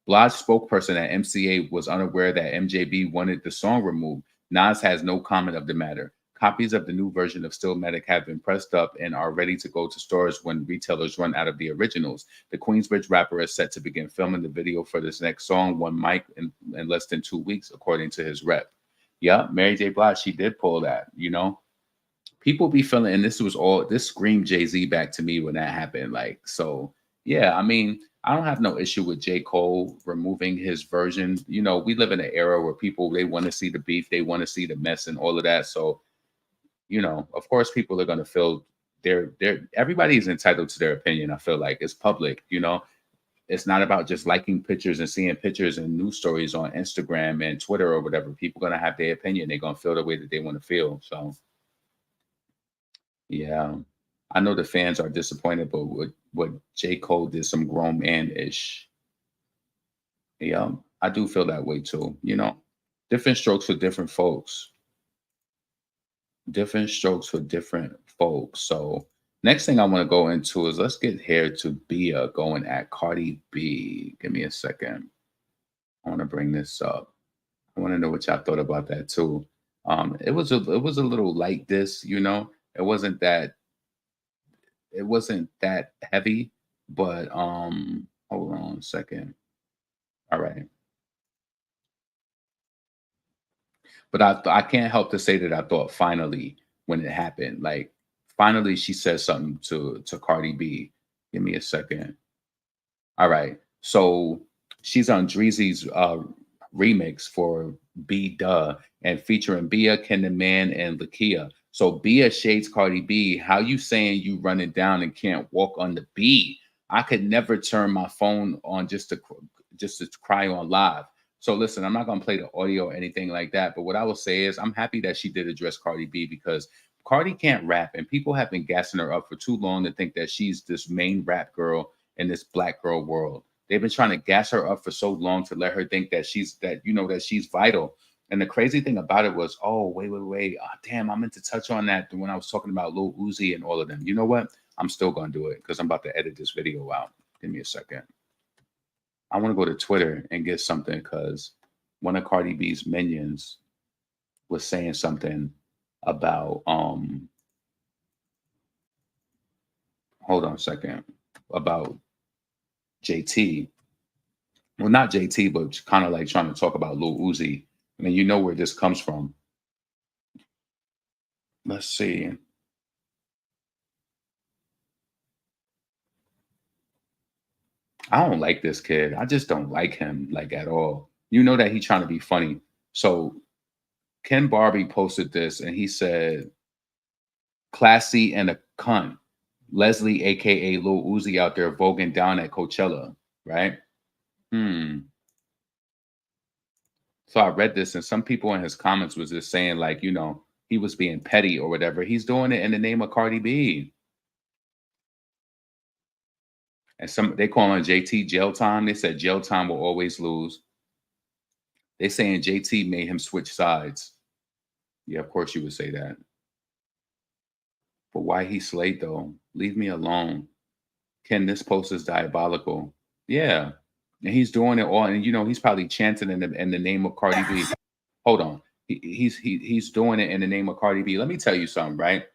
Blige's spokesperson at MCA was unaware that MJB wanted the song removed. Nas has no comment of the matter. Copies of the new version of Stillmatic have been pressed up and are ready to go to stores when retailers run out of the originals. The Queensbridge rapper is set to begin filming the video for this next song, One Mic, in less than 2 weeks, according to his rep. Yeah, Mary J. Blige, she did pull that, you know? People be feeling, and this screamed Jay-Z back to me when that happened. Like, so, yeah, I mean, I don't have no issue with J. Cole removing his version. You know, we live in an era where people, they want to see the beef, they want to see the mess and all of that. So, you know, of course, people are going to feel everybody is entitled to their opinion. I feel like it's public, you know, it's not about just liking pictures and seeing pictures and news stories on Instagram and Twitter or whatever. People are going to have their opinion. They're going to feel the way that they want to feel. So, yeah, I know the fans are disappointed, but what J. Cole did some grown man-ish. Yeah, I do feel that way too. You know, different strokes for different folks. Different strokes for different folks. So next thing I want to go into is let's get here to BIA going at Cardi B. Give me a second. I want to bring this up. I want to know what y'all thought about that too. It was a little like this, you know. It wasn't that heavy, but hold on a second. All right. But I can't help to say that I thought finally when it happened, like finally she said something to Cardi B. Give me a second. All right. So she's on Dreezy's remix for B Duh and featuring Bia, Ken the Man, and Lakia. So Bia shades Cardi B. How you saying you running down and can't walk on the B? I could never turn my phone on just to cry on live. So listen, I'm not gonna play the audio or anything like that. But what I will say is I'm happy that she did address Cardi B because Cardi can't rap, and people have been gassing her up for too long to think that she's this main rap girl in this black girl world. They've been trying to gas her up for so long to let her think that she's vital. And the crazy thing about it was, oh, wait. Oh, damn, I meant to touch on that when I was talking about Lil Uzi and all of them. You know what? I'm still going to do it because I'm about to edit this video out. Give me a second. I want to go to Twitter and get something because one of Cardi B's minions was saying something about, hold on a second, about JT. Well, not JT, but kind of like trying to talk about Lil Uzi. I mean, you know where this comes from. Let's see. I don't like this kid. I just don't like him like at all. You know that he's trying to be funny. So Ken Barbie posted this and he said, classy and a cunt. Leslie, aka Lil Uzi, out there voguing down at Coachella, right? So I read this and some people in his comments was just saying like, you know, he was being petty or whatever. He's doing it in the name of Cardi B. And they call him JT jail time. They said jail time will always lose. They saying JT made him switch sides. Yeah, of course you would say that. But why he slayed though? Leave me alone. Ken, this post is diabolical. Yeah. And he's doing it all. And you know, he's probably chanting in the name of Cardi B. Hold on. He's doing it in the name of Cardi B. Let me tell you something, right?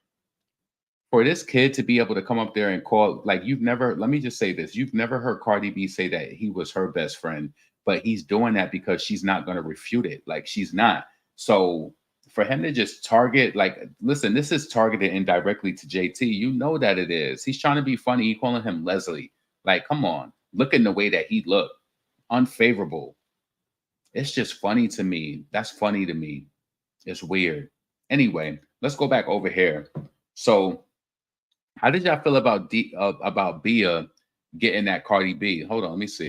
For this kid to be able to come up there and call, like, let me just say this, you've never heard Cardi B say that he was her best friend, but he's doing that because she's not going to refute it. Like, she's not. So for him to just target, like, listen, this is targeted indirectly to JT. You know that it is. He's trying to be funny. He calling him Leslie. Like, come on. Look at the way that he looked. Unfavorable. It's just funny to me. That's funny to me. It's weird. Anyway, let's go back over here. So how did y'all feel about BIA getting that Cardi B? Hold on, let me see.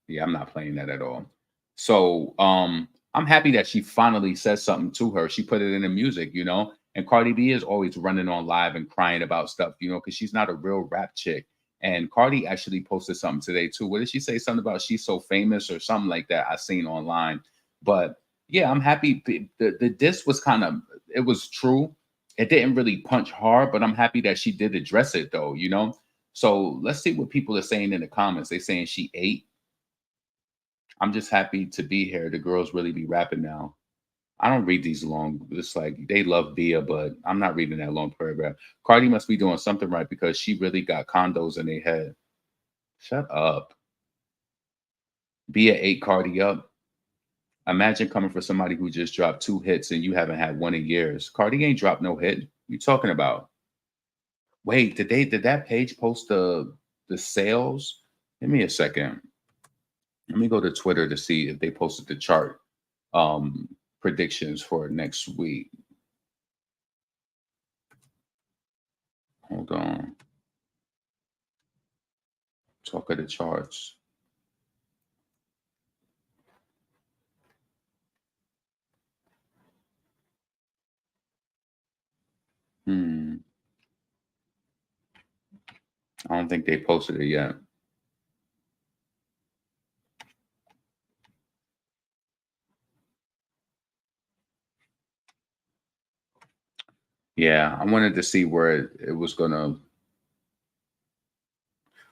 Yeah, I'm not playing that at all. So I'm happy that she finally says something to her. She put it in the music, you know. And Cardi B is always running on live and crying about stuff, you know, because she's not a real rap chick. And Cardi actually posted something today too. What did she say? Something about she's so famous or something like that I seen online. But yeah, I'm happy. The diss was it was true. It didn't really punch hard, but I'm happy that she did address it though, you know? So let's see what people are saying in the comments. They saying she ate. I'm just happy to be here. The girls really be rapping now. I don't read these long. It's like they love BIA, but I'm not reading that long paragraph. Cardi must be doing something right because she really got condos in their head. Shut up. BIA ate Cardi up. Imagine coming for somebody who just dropped 2 hits and you haven't had one in years. Cardi ain't dropped no hit. What you talking about? Wait, did that page post the sales? Give me a second. Let me go to Twitter to see if they posted the chart predictions for next week. Hold on. Talk of the charts. I don't think they posted it yet. Yeah, I wanted to see where it was gonna.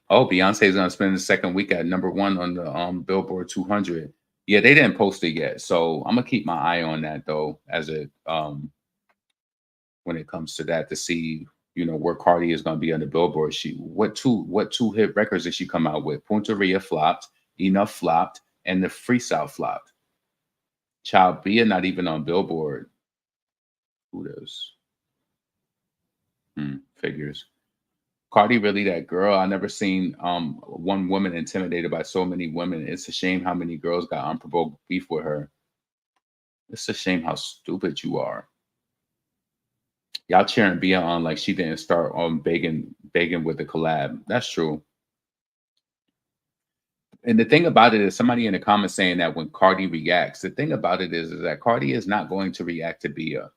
Oh, Beyonce's gonna spend the second week at #1 on the Billboard 200. Yeah, they didn't post it yet, so I'm gonna keep my eye on that though, as it when it comes to that, to see, you know, where Cardi is gonna be on the Billboard. What two hit records did she come out with? Punteria flopped, Enough flopped, and the Freestyle flopped. Child, BIA not even on Billboard. Who knows? Figures. Cardi really that girl. I never seen one woman intimidated by so many women. It's a shame how many girls got unprovoked beef with her. It's a shame how stupid you are. Y'all cheering BIA on like she didn't start on begging with the collab. That's true. And the thing about it is, somebody in the comments saying that when Cardi reacts, the thing about it is that Cardi is not going to react to BIA.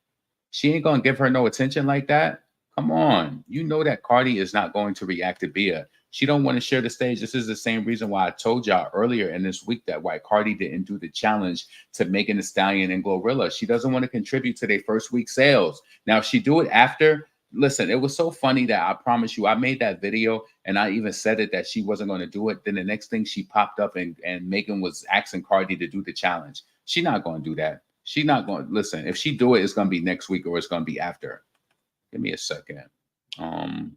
She ain't gonna give her no attention like that. Come on. You know that Cardi is not going to react to BIA. She don't want to share the stage. This is the same reason why I told y'all earlier in this week that why Cardi didn't do the challenge to Megan Thee Stallion and Glorilla. She doesn't want to contribute to their first week sales. Now, if she do it after, listen, it was so funny that I promise you, I made that video and I even said it that she wasn't going to do it. Then the next thing she popped up and Megan was asking Cardi to do the challenge. She's not going to do that. She's not going to listen. If she do it, it's going to be next week or it's going to be after. Give me a second. I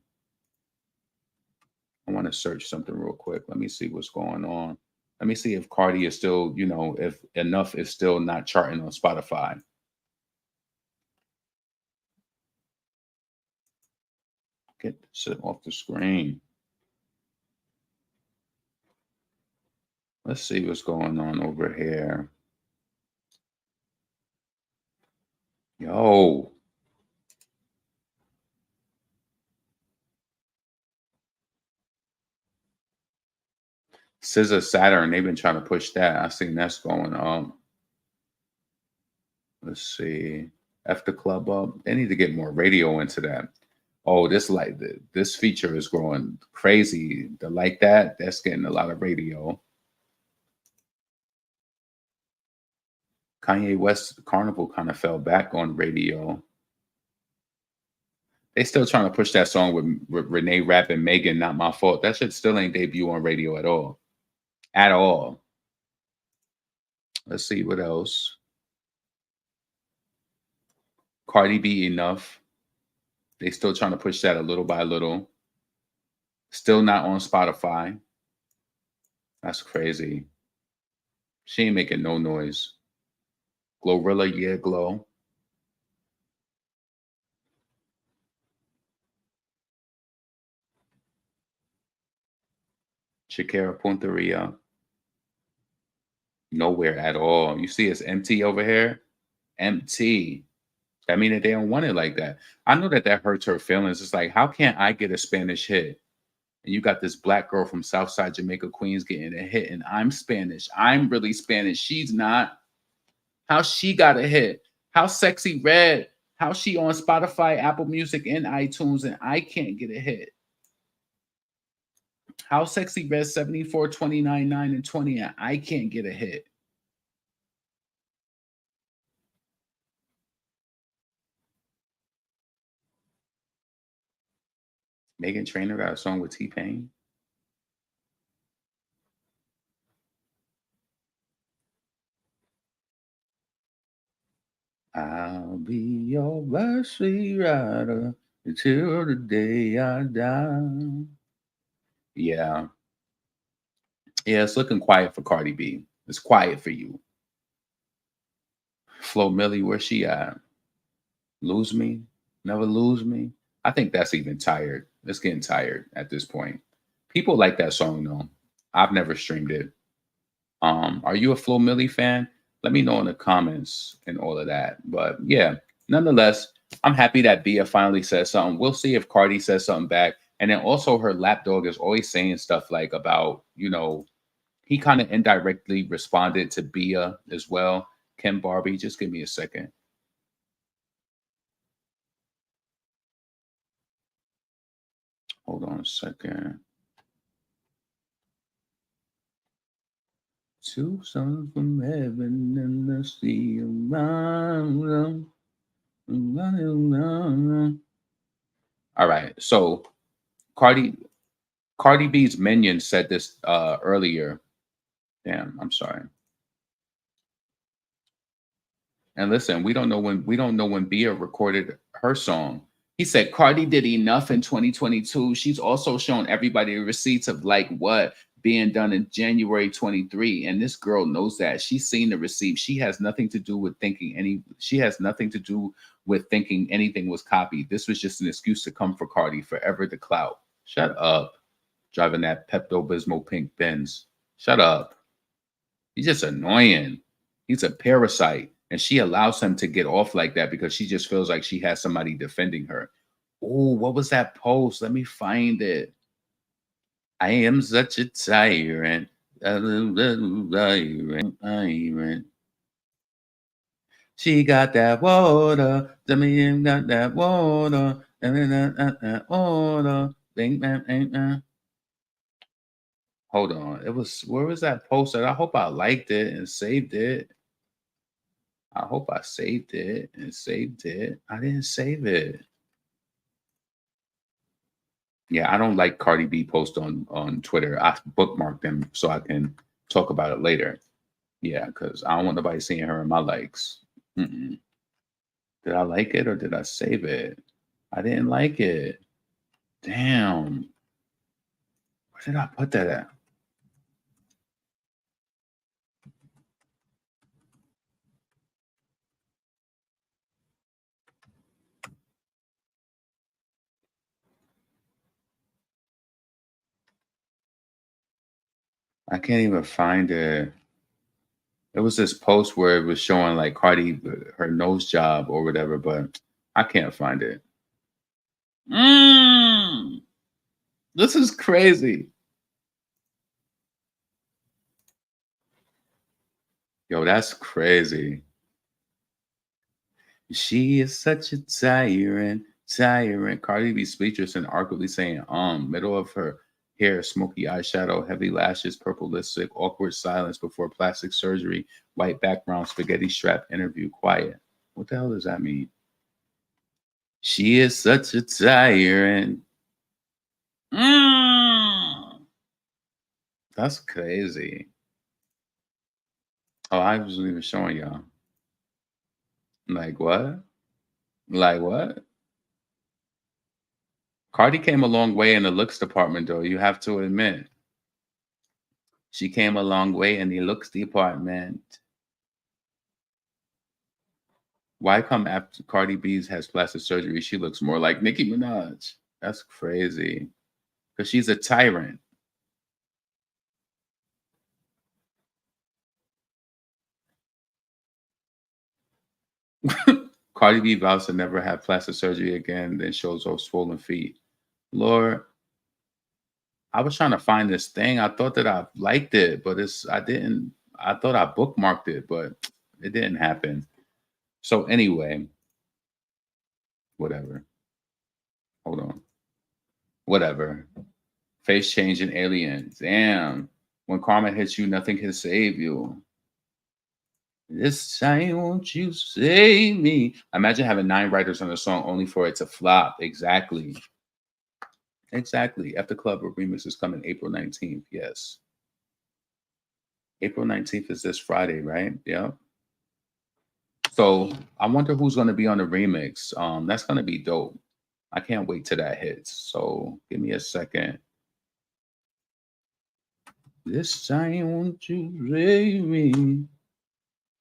want to search something real quick. Let me see what's going on. Let me see if Cardi is still, you know, if Enough is still not charting on Spotify. Get this shit off the screen. Let's see what's going on over here. Yo. SZA Saturn, they've been trying to push that. I seen that's going on. Let's see. F the club up. They need to get more radio into that. Oh, this feature is growing crazy. The Like That, that's getting a lot of radio. Kanye West Carnival kind of fell back on radio. They still trying to push that song with Renee Rapp and Megan, Not My Fault. That shit still ain't debut on radio at all. At all. Let's see what else. Cardi B, Enough. They still trying to push that a little by little. Still not on Spotify. That's crazy. She ain't making no noise. Glorilla, yeah, glow. Shakira Punteria. Nowhere at all. You see it's empty over here? Empty. That means that they don't want it like that. I know that that hurts her feelings. It's like, how can't I get a Spanish hit? And you got this black girl from Southside Jamaica, Queens getting a hit, and I'm Spanish. I'm really Spanish. She's not. How she got a hit? How Sexy Red? How she on Spotify, Apple Music, and iTunes, and I can't get a hit? How Sexy Red 74, 29, 9, and 20, and I can't get a hit? Megan Trainor got a song with T-Pain. I'll be your backseat rider until the day I die. Yeah. Yeah, it's looking quiet for Cardi B. It's quiet for you. Flo Milli, where she at? Lose Me? Never Lose Me? I think that's even tired. It's getting tired at this point. People like that song though. I've never streamed it. Are you a Flo Milli fan? Let me know in the comments and all of that. But yeah, nonetheless, I'm happy that BIA finally says something. We'll see if Cardi says something back. And then also her lapdog is always saying stuff like about, you know, he kind of indirectly responded to BIA as well. Kim Barbie, just give me a second. Hold on a second. Two sons from heaven and the sea around. All right, so Cardi B's minion said this earlier. Damn, I'm sorry. And listen, we don't know when BIA recorded her song. He said Cardi did enough in 2022. She's also shown everybody receipts of like what being done in January 23. And this girl knows that. She's seen the receipt. She has nothing to do with thinking anything was copied. This was just an excuse to come for Cardi, forever the clout. Shut up. Driving that Pepto-Bismol pink Benz. Shut up. He's just annoying. He's a parasite. And she allows him to get off like that because she just feels like she has somebody defending her. Oh, what was that post? Let me find it. I am such a tyrant. She got that water. Tell me you got that water. Hold on. Where was that posted? I hope I liked it and saved it. I hope I saved it and saved it. I didn't save it. Yeah, I don't like Cardi B posts on Twitter. I bookmarked them so I can talk about it later. Yeah, because I don't want nobody seeing her in my likes. Did I like it or did I save it? I didn't like it. Damn. Where did I put that at? I can't even find it. There was this post where it was showing like Cardi, her nose job or whatever, but I can't find it. This is crazy. Yo, that's crazy. She is such a tyrant. Cardi B speechless and arguably saying, middle of her hair, smoky eyeshadow, heavy lashes, purple lipstick, awkward silence before plastic surgery, white background, spaghetti strap interview, quiet. What the hell does that mean? She is such a tyrant. That's crazy. Oh, I wasn't even showing y'all. Like what? Like what? Cardi came a long way in the looks department, though. You have to admit. She came a long way in the looks department. Why come after Cardi B's has plastic surgery, she looks more like Nicki Minaj? That's crazy. Because she's a tyrant. Cardi B vows to never have plastic surgery again, then shows off swollen feet. Lord, I was trying to find this thing. I thought that I liked it, but I didn't. I thought I bookmarked it, but it didn't happen. So anyway, whatever. Hold on. Whatever. Face changing aliens. Damn. When karma hits you, nothing can save you. This time, won't you save me? Imagine having 9 writers on a song only for it to flop. Exactly. Exactly. After Club Remix is coming April 19th. Yes. April 19th is this Friday, right? Yeah. So I wonder who's going to be on the remix. That's going to be dope. I can't wait till that hits. So give me a second. This time, won't you save me?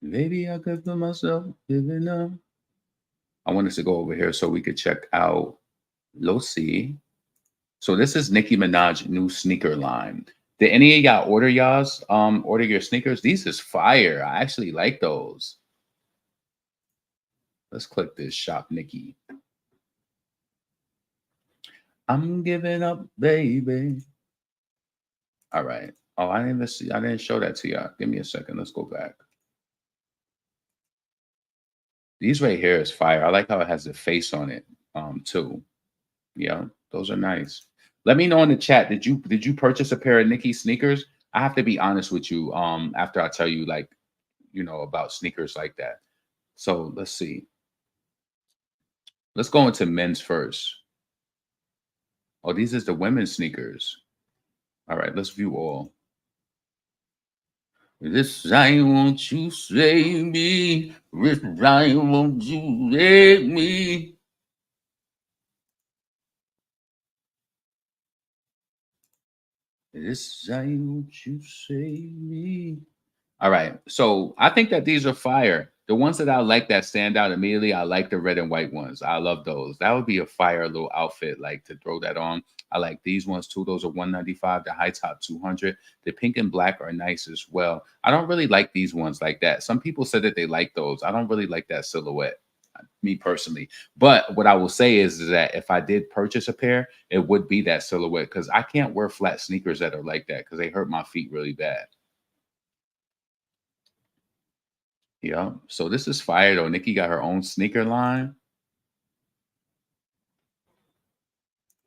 Maybe I could feel myself giving up. I want us to go over here so we could check out Losi. So this is Nicki Minaj new sneaker line. Did any of y'all order y'all's? Order your sneakers? These is fire. I actually like those. Let's click this shop Nicki. I'm giving up, baby. All right. Oh, I didn't show that to y'all. Give me a second. Let's go back. These right here is fire. I like how it has the face on it, too. Yeah, those are nice. Let me know in the chat. Did you purchase a pair of Nicki sneakers? I have to be honest with you. After I tell you, like, about sneakers like that. So let's see. Let's go into men's first. Oh, these is the women's sneakers. All right, let's view all. This time won't you save me? This time won't you save me? This time won't you save me? All right, so I think that these are fire. The ones that I like that stand out immediately, I like the red and white ones. I love those. That would be a fire little outfit, like to throw that on. I like these ones too. Those are $195. The high top $200. The pink and black are nice as well. I don't really like these ones like that. Some people said that they like those. I don't really like that silhouette, me personally. But what I will say is that if I did purchase a pair, it would be that silhouette because I can't wear flat sneakers that are like that because they hurt my feet really bad. Yeah, so this is fire though. Nicki got her own sneaker line.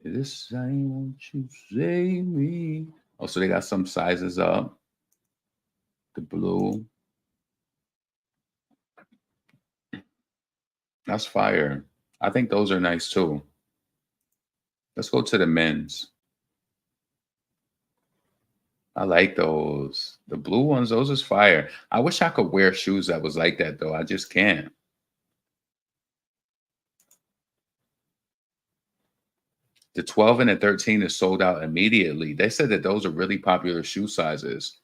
This time won't you save me? Oh, so they got some sizes up. The blue. That's fire. I think those are nice too. Let's go to the men's. I like those. The blue ones, those is fire. I wish I could wear shoes that was like that though. I just can't. The 12 and the 13 is sold out immediately. They said that those are really popular shoe sizes.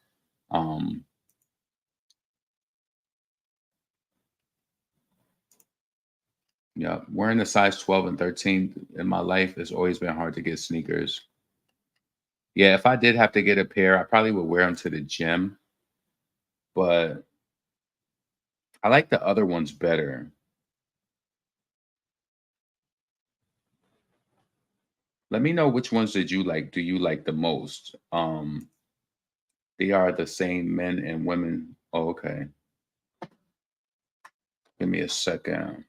Yeah, wearing the size 12 and 13 in my life has always been hard to get sneakers. Yeah, if I did have to get a pair, I probably would wear them to the gym. But I like the other ones better. Let me know which ones did you like. Do you like the most? They are the same men and women. Oh, okay. Give me a second.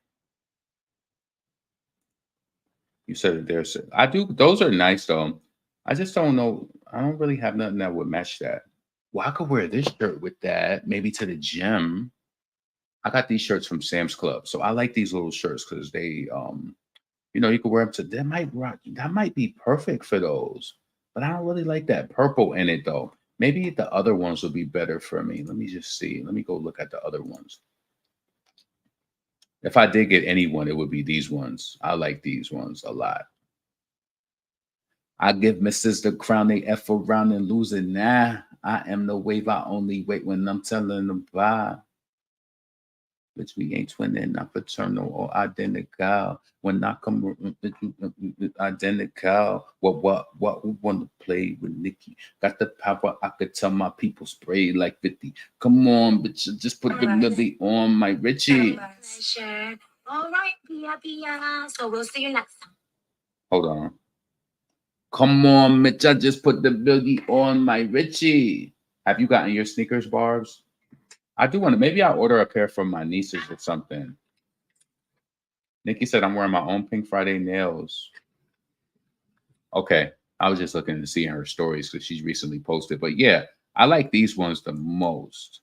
You said that there's. I do. Those are nice though. I just don't know. I don't really have nothing that would match that. Well, I could wear this shirt with that, maybe to the gym. I got these shirts from Sam's Club, so I like these little shirts because they, you could wear them to. That might be perfect for those, but I don't really like that purple in it though. Maybe the other ones will be better for me. Let me just see. Let me go look at the other ones. If I did get any one, it would be these ones. I like these ones a lot. I give misses the crown, they F around and lose it. Nah, I am the wave. I only wait when I'm telling them bye. Bitch, we ain't twinning, not fraternal or identical. When I come identical, what we want to play with Nicki? Got the power, I could tell my people spray like 50. Come on, bitch, just put the milli on my Richie. All right, BIA. So we'll see you next time. Hold on. Come on, Mitch, I just put the milli on my Richie. Have you gotten your sneakers, Barbs? I do want to, maybe I'll order a pair from my nieces or something. Nikki said I'm wearing my own Pink Friday nails. Okay. I was just looking to see in her stories because she's recently posted. But yeah, I like these ones the most.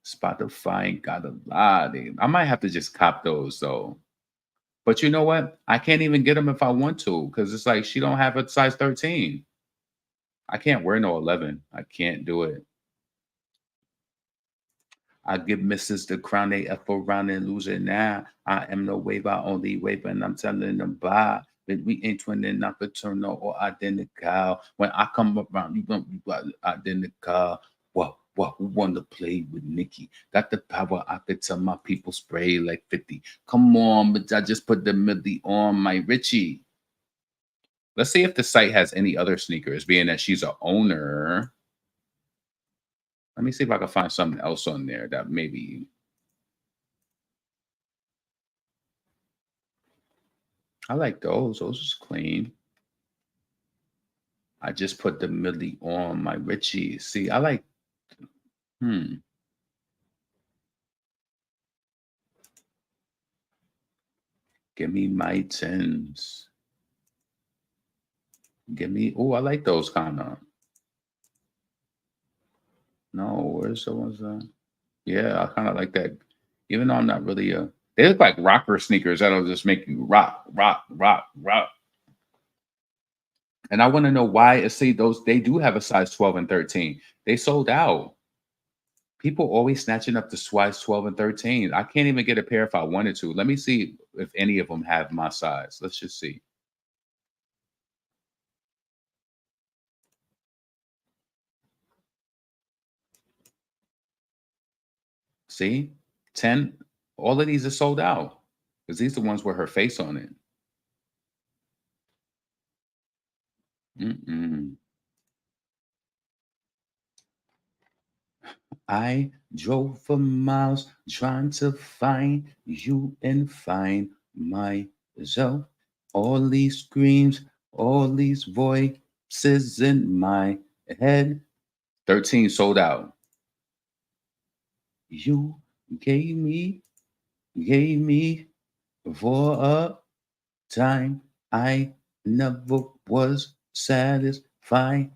Spotify ain't got a lot. I might have to just cop those though. But you know what? I can't even get them if I want to because it's like she don't have a size 13. I can't wear no 11. I can't do it. I give misses the crown, they F around and lose it now. I am no wave, I only wave, and I'm telling them bye. But we ain't twinning, not fraternal or identical. When I come around, you don't be identical. What, who want to play with Nicki? Got the power, I could tell my people spray like 50. Come on, but I just put the milli on my Richie. Let's see if the site has any other sneakers, being that she's an owner. Let me see if I can find something else on there that maybe. I like those. Those is clean. I just put the milli on my Richie. See, I like. Give me my 10s. Give me. Oh, I like those kind of. No, where's the ones? Yeah, I kind of like that. Even though I'm not really a. They look like rocker sneakers that'll just make you rock, rock, rock, rock. And I want to know why. See, those they do have a size 12 and 13. They sold out. People always snatching up the size 12 and 13. I can't even get a pair if I wanted to. Let me see if any of them have my size. Let's just see. See, 10. All of these are sold out because these are the ones with her face on it. I drove for miles trying to find you and find myself. All these screams, all these voices in my head. 13 sold out. You gave me for a time I never was satisfied.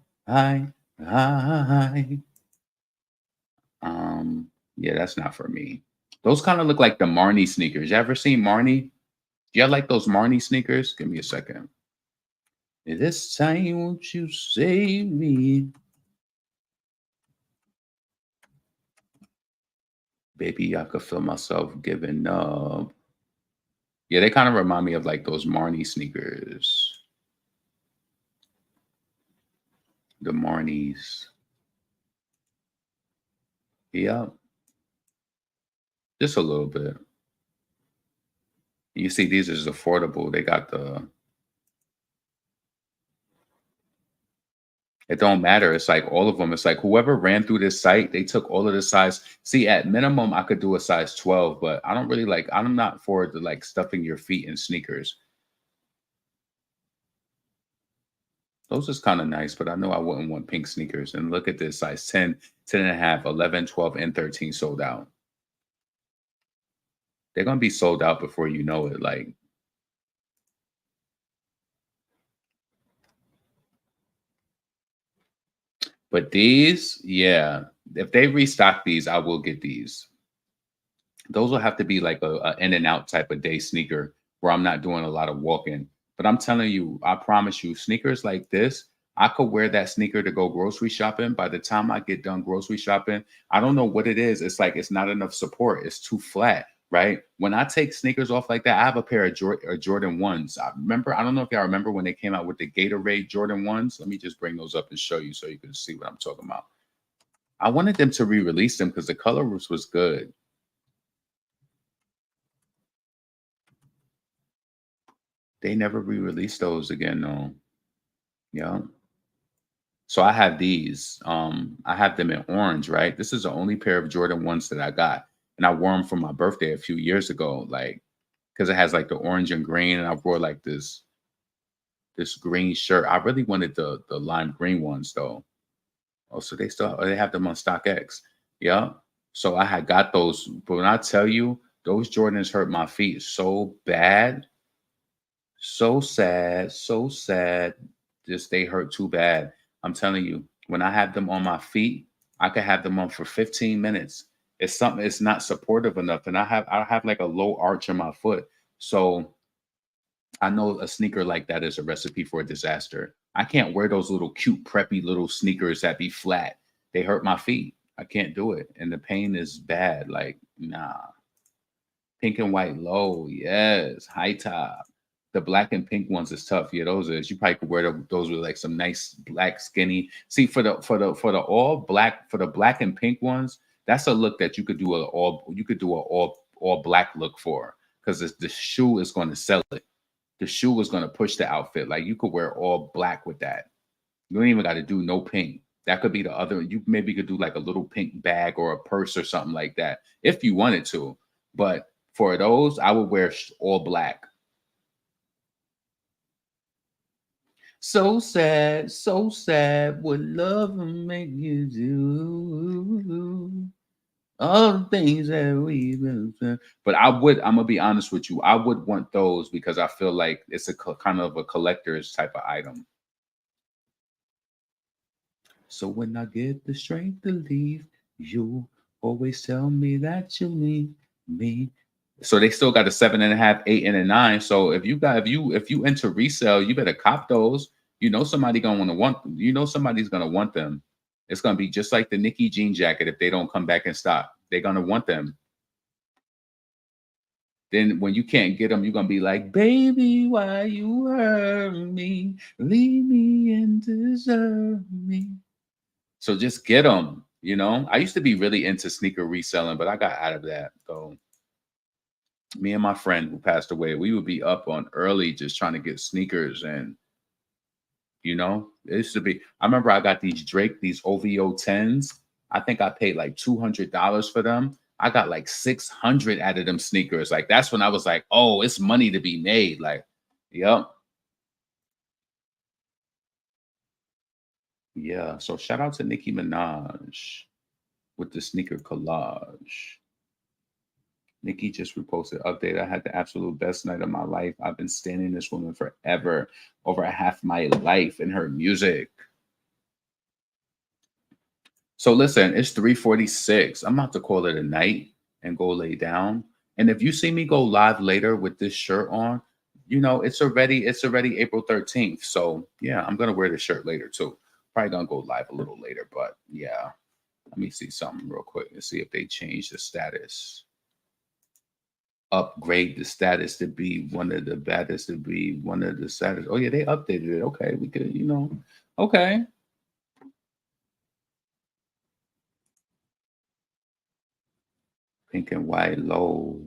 Yeah, that's not for me. Those kind of look like the Marnie sneakers. You ever seen Marnie? Do you like those Marnie sneakers? Give me a second. This time, won't you save me? Baby, I could feel myself giving up. Yeah, they kind of remind me of like those Marnie sneakers. The Marnies. Yeah. Just a little bit. You see, these is affordable. They got the. It don't matter. It's like all of them. It's like whoever ran through this site, they took all of the size. See, at minimum, I could do a size 12, but I don't really like, I'm not for the like stuffing your feet in sneakers. Those is kind of nice, but I know I wouldn't want pink sneakers. And look at this size 10, 10 and a half, 11, 12, and 13 sold out. They're going to be sold out before you know it. Like, but these, yeah, if they restock these, I will get these. Those will have to be like a in and out type of day sneaker where I'm not doing a lot of walking. But I'm telling you, I promise you, sneakers like this, I could wear that sneaker to go grocery shopping. By the time I get done grocery shopping, I don't know what it is. It's like it's not enough support. It's too flat, right? When I take sneakers off like that, I have a pair of Jordan 1s. I don't know if y'all remember when they came out with the Gatorade Jordan 1s. Let me just bring those up and show you so you can see what I'm talking about. I wanted them to re-release them because the color was good. They never re-released those again, though. Yeah. So I have these. I have them in orange, right? This is the only pair of Jordan 1s that I got. And I wore them for my birthday a few years ago, like, because it has like the orange and green, and I wore like this green shirt. I really wanted the lime green ones though. Oh, so they have them on StockX. Yeah. So I had got those, but when I tell you those Jordans hurt my feet so bad, so sad, so sad. Just they hurt too bad. I'm telling you, when I have them on my feet, I could have them on for 15 minutes. It's something, it's not supportive enough. And I have like a low arch in my foot. So I know a sneaker like that is a recipe for a disaster. I can't wear those little cute, preppy little sneakers that be flat. They hurt my feet. I can't do it. And the pain is bad. Like, nah. Pink and white low. Yes. High top. The black and pink ones is tough. Yeah, those is. You probably could wear those with like some nice black skinny. See, for the all black, for the black and pink ones, that's a look that you could do all black look for, because the shoe is going to sell it. The shoe is going to push the outfit. Like you could wear all black with that. You don't even got to do no pink. That could be the other. You maybe could do like a little pink bag or a purse or something like that if you wanted to. But for those, I would wear all black. So sad, what love will make you do. All the things that we've been through. But I'm gonna be honest with you, I would want those because I feel like it's a kind of a collector's type of item. So when I get the strength to leave, you always tell me that you need me. So they still got a 7.5, 8, and a 9. So if you enter resale, you better cop those. You know somebody's gonna want them. It's gonna be just like the Nicki jean jacket. If they don't come back in stock, they're gonna want them. Then when you can't get them, you're gonna be like, baby, why you hurt me? Leave me and deserve me. So just get them, you know? I used to be really into sneaker reselling, but I got out of that. So me and my friend who passed away, we would be up on early just trying to get sneakers. And, you know, it used to be, I remember I got these these OVO 10s. I think I paid like $200 for them. I got like 600 out of them sneakers. Like, that's when I was like, oh, it's money to be made. Like, yep. Yeah, so shout out to Nicki Minaj with the sneaker collage. Nicki just reposted update. I had the absolute best night of my life. I've been standing this woman forever, over half my life in her music. So listen, it's 3:46. I'm about to call it a night and go lay down. And if you see me go live later with this shirt on, you know, it's already April 13th. So yeah, I'm gonna wear the shirt later too. Probably gonna go live a little later, but yeah. Let me see something real quick and see if they change the status. Upgrade the status to be one of the baddest, to be one of the saddest. Oh yeah, they updated it. Okay, we could, you know, okay. Pink and white low.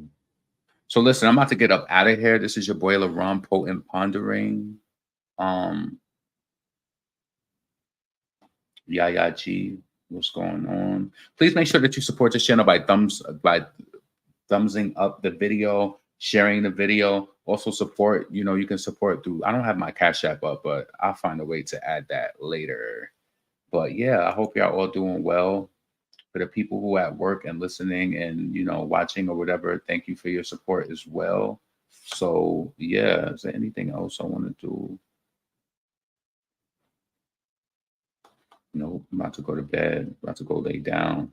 So listen, I'm about to get up out of here. This is your boy LaRon, Potent Pondering. Yaya G, what's going on? Please make sure that you support this channel by thumbsing up the video, sharing the video. Also support, you know, you can support through, I don't have my Cash App up, but I'll find a way to add that later. But yeah, I hope y'all all doing well. For the people who are at work and listening and, you know, watching or whatever, thank you for your support as well. So yeah, is there anything else I want to do? No, I'm about to go to bed, about to go lay down.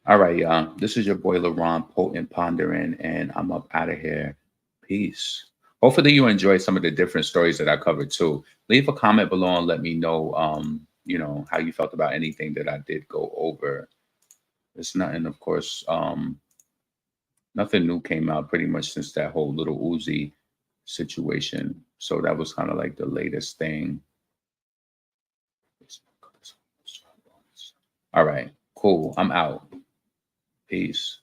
All right, y'all. This is your boy LaRon, Potent Pondering, and I'm up out of here. Peace. Hopefully you enjoyed some of the different stories that I covered too. Leave a comment below and let me know, you know, how you felt about anything that I did go over. It's nothing, of course, nothing new came out pretty much since that whole Little Uzi situation. So that was kind of like the latest thing. All right, cool. I'm out. Peace.